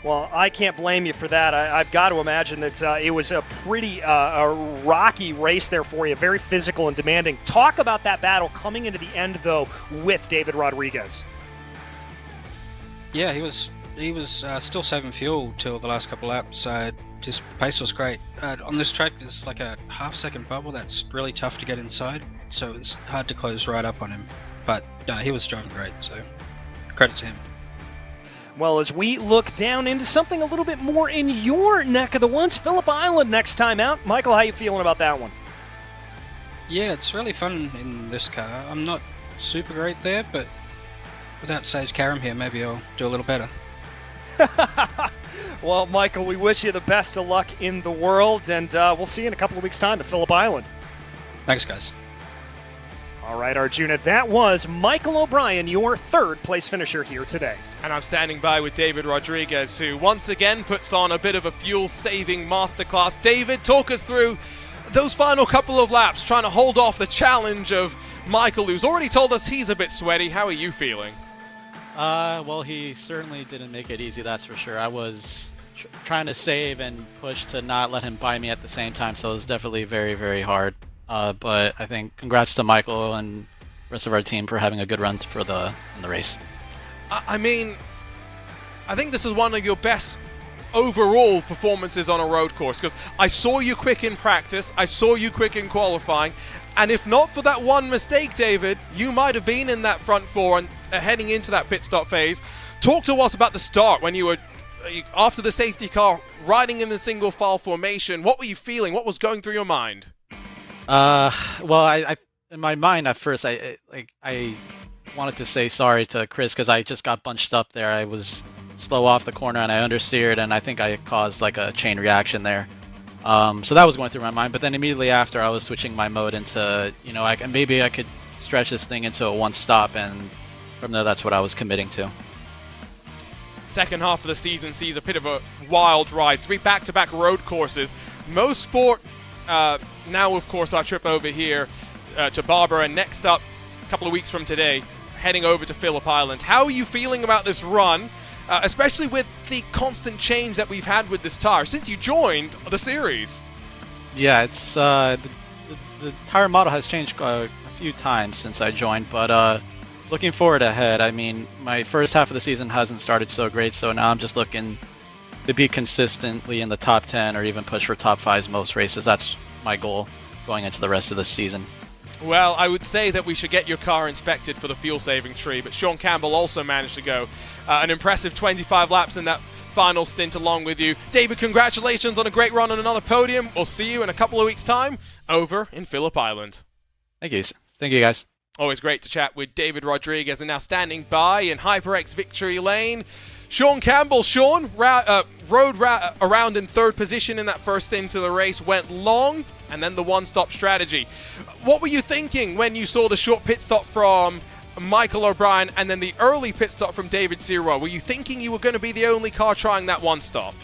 Speaker 3: Well, I can't blame you for that. I've got to imagine that it was a pretty rocky race there for you, very physical and demanding. Talk about that battle coming into the end, though, with David Rodriguez.
Speaker 4: Yeah, he was still saving fuel till the last couple laps. His pace was great. On this track, there's like a half-second bubble that's really tough to get inside, so it's hard to close right up on him. But no, he was driving great, so credit to him.
Speaker 3: Well, as we look down into something a little bit more in your neck of the woods, Phillip Island next time out. Michael, how you feeling about that one?
Speaker 4: Yeah, it's really fun in this car. I'm not super great there, but without Sage Karam here, maybe I'll do a little better.
Speaker 3: Well, Michael, we wish you the best of luck in the world, and we'll see you in a couple of weeks' time at Phillip Island.
Speaker 4: Thanks, guys.
Speaker 3: All right, Arjuna, that was Michael O'Brien, your third-place finisher here today.
Speaker 2: And I'm standing by with David Rodriguez, who once again puts on a bit of a fuel-saving masterclass. David, talk us through those final couple of laps, trying to hold off the challenge of Michael, who's already told us he's a bit sweaty. How are you feeling?
Speaker 5: Well, he certainly didn't make it easy, that's for sure. I was trying to save and push to not let him buy me at the same time, so it was definitely very, very hard. But I think congrats to Michael and the rest of our team for having a good run in the race.
Speaker 2: I mean, I think this is one of your best overall performances on a road course, because I saw you quick in practice, I saw you quick in qualifying, and if not for that one mistake, David, you might have been in that front four and heading into that pit stop phase. Talk to us about the start when you were, after the safety car, riding in the single file formation. What were you feeling? What was going through your mind?
Speaker 5: Well, I in my mind at first, I wanted to say sorry to Chris because I just got bunched up there. I was slow off the corner and I understeered, and I think I caused like a chain reaction there. So that was going through my mind. But then immediately after, I was switching my mode into, maybe I could stretch this thing into a 1-stop, and from there, that's what I was committing to.
Speaker 2: Second half of the season sees a bit of a wild ride. 3 back-to-back road courses. Most sport. Now, of course, our trip over here to Barber, and next up, a couple of weeks from today, heading over to Phillip Island. How are you feeling about this run, especially with the constant change that we've had with this tire since you joined the series?
Speaker 5: Yeah, it's the tire model has changed a few times since I joined, but looking forward ahead, I mean, my first half of the season hasn't started so great, so now I'm just looking to be consistently in the top 10 or even push for top 5s most races. That's my goal going into the rest of the season.
Speaker 2: Well, I would say that we should get your car inspected for the fuel-saving tree, but Sean Campbell also managed to go an impressive 25 laps in that final stint along with you. David, congratulations on a great run on another podium. We'll see you in a couple of weeks' time over in Phillip Island.
Speaker 5: Thank you. Thank you, guys.
Speaker 2: Always great to chat with David Rodriguez, and now standing by in HyperX Victory Lane, Sean Campbell. Sean rode around in third position in that first stint of the race, went long, and then the one-stop strategy. What were you thinking when you saw the short pit stop from Michael O'Brien and then the early pit stop from David Zero? Were you thinking you were going to be the only car trying that one-stop?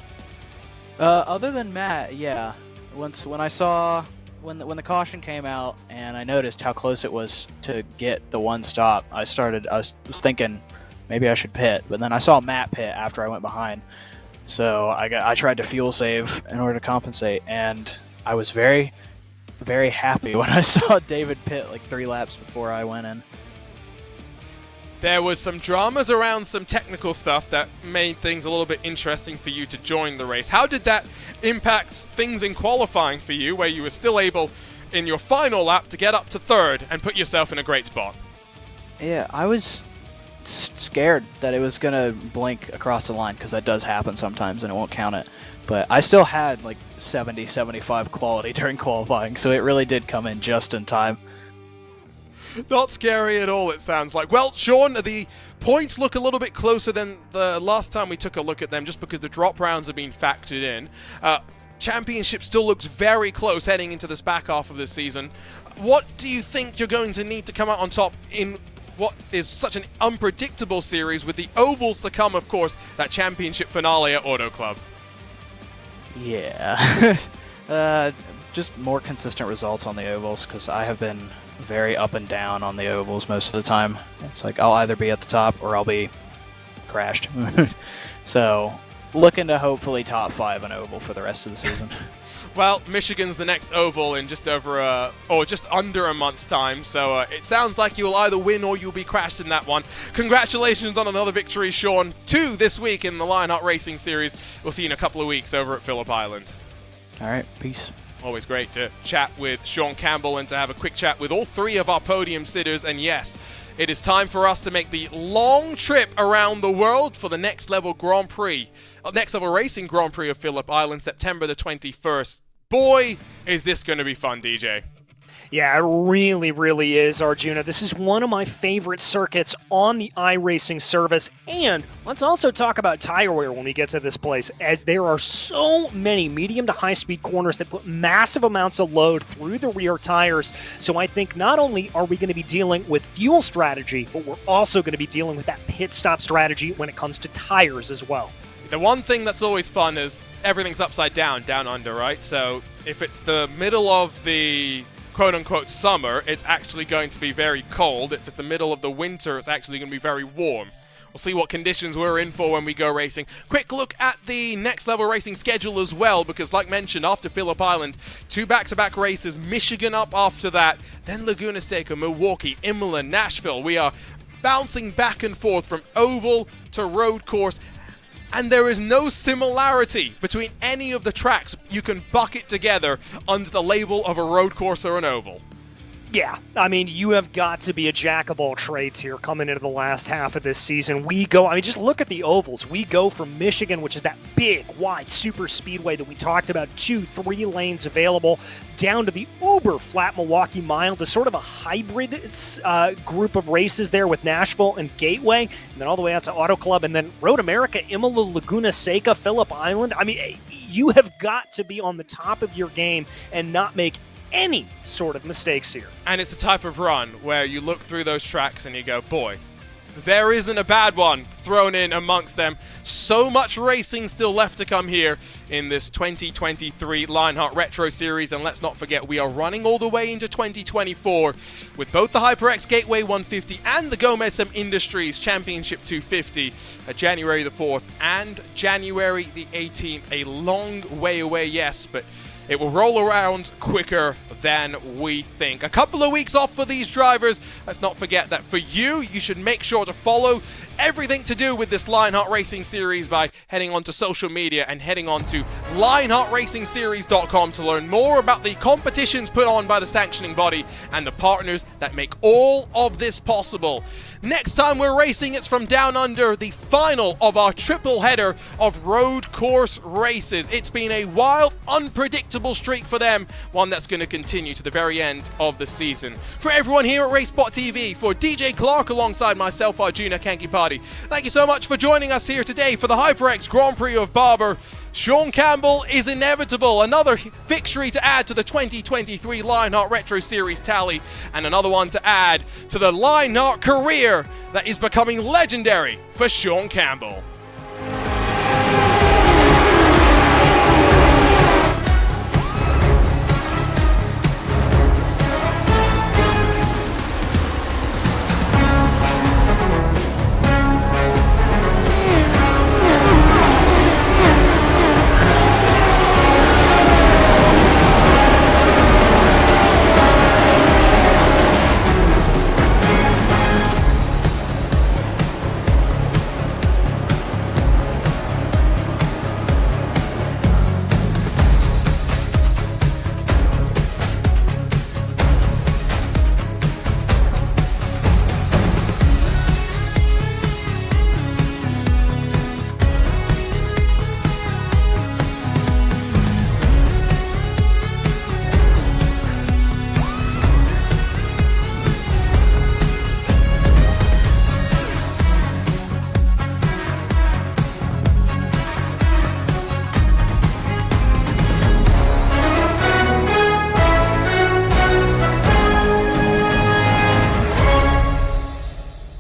Speaker 6: Other than Matt, yeah. When I saw when the caution came out and I noticed how close it was to get the one stop, I was thinking maybe I should pit, but then I saw Matt pit after I went behind, so I tried to fuel save in order to compensate, and I was very, very happy when I saw David pit like 3 laps before I went in.
Speaker 2: There was some dramas around some technical stuff that made things a little bit interesting for you to join the race. How did that impact things in qualifying for you, where you were still able, in your final lap, to get up to 3rd and put yourself in a great spot?
Speaker 6: Yeah, I was scared that it was going to blink across the line, because that does happen sometimes and it won't count it. But I still had like 70, 75 quality during qualifying, so it really did come in just in time.
Speaker 2: Not scary at all, it sounds like. Well, Sean, the points look a little bit closer than the last time we took a look at them, just because the drop rounds have been factored in. Championship still looks very close heading into this back half of this season. What do you think you're going to need to come out on top in what is such an unpredictable series, with the ovals to come, of course, that championship finale at Auto Club?
Speaker 6: Yeah. Just more consistent results on the ovals, because I have been very up and down on the ovals most of the time. It's like I'll either be at the top or I'll be crashed. So looking to hopefully top 5 an oval for the rest of the season.
Speaker 2: Well, Michigan's the next oval in just over just under a month's time, so it sounds like you'll either win or you'll be crashed in that one. Congratulations on another victory, Sean. 2 this week in the Lionheart Racing Series. We'll see you in a couple of weeks over at Phillip Island.
Speaker 6: All right, peace.
Speaker 2: Always great to chat with Sean Campbell and to have a quick chat with all 3 of our podium sitters. And yes, it is time for us to make the long trip around the world for the Next Level Grand Prix, Next Level Racing Grand Prix of Phillip Island, September the 21st. Boy, is this going to be fun, DJ.
Speaker 3: Yeah, it really, really is, Arjuna. This is one of my favorite circuits on the iRacing service. And let's also talk about tire wear when we get to this place, as there are so many medium to high-speed corners that put massive amounts of load through the rear tires. So I think not only are we going to be dealing with fuel strategy, but we're also going to be dealing with that pit stop strategy when it comes to tires as well.
Speaker 2: The one thing that's always fun is everything's upside down, down under, right? So if it's the middle of the quote-unquote summer, it's actually going to be very cold. If it's the middle of the winter, it's actually going to be very warm. We'll see what conditions we're in for when we go racing. Quick look at the Next Level Racing schedule as well, because like mentioned, after Phillip Island, 2 back-to-back races, Michigan up after that, then Laguna Seca, Milwaukee, Imola, Nashville. We are bouncing back and forth from oval to road course, and there is no similarity between any of the tracks you can bucket together under the label of a road course or an oval.
Speaker 3: Yeah, I mean, you have got to be a jack of all trades here coming into the last half of this season. Just look at the ovals. We go from Michigan, which is that big, wide super speedway that we talked about, 2-3 lanes available, down to the uber flat Milwaukee Mile, to sort of a hybrid group of races there with Nashville and Gateway, and then all the way out to Auto Club, and then Road America, Imola, Laguna Seca, Phillip Island. I mean, you have got to be on the top of your game and not make any sort of mistakes here.
Speaker 2: And it's the type of run where you look through those tracks and you go, boy, there isn't a bad one thrown in amongst them. So much racing still left to come here in this 2023 Lionheart Retro Series. And let's not forget, we are running all the way into 2024 with both the HyperX Gateway 150 and the Gomez Sim Industries Championship 250 at January the 4th and January the 18th. A long way away, yes, but it will roll around quicker than we think. A couple of weeks off for these drivers. Let's not forget that for you should make sure to follow everything to do with this Lionheart Racing Series by heading onto social media and heading on to LionheartRacingSeries.com to learn more about the competitions put on by the sanctioning body and the partners that make all of this possible. Next time we're racing, it's from Down Under, the final of our triple header of road course races. It's been a wild, unpredictable streak for them, one that's going to continue to the very end of the season. For everyone here at RaceSpotTV, for DJ Clark alongside myself, Arjuna Kankipati, thank you so much for joining us here today for the HyperX Grand Prix of Barber. Sean Campbell is inevitable. Another victory to add to the 2023 Lionheart Retro Series tally, and another one to add to the Lionheart career that is becoming legendary for Sean Campbell.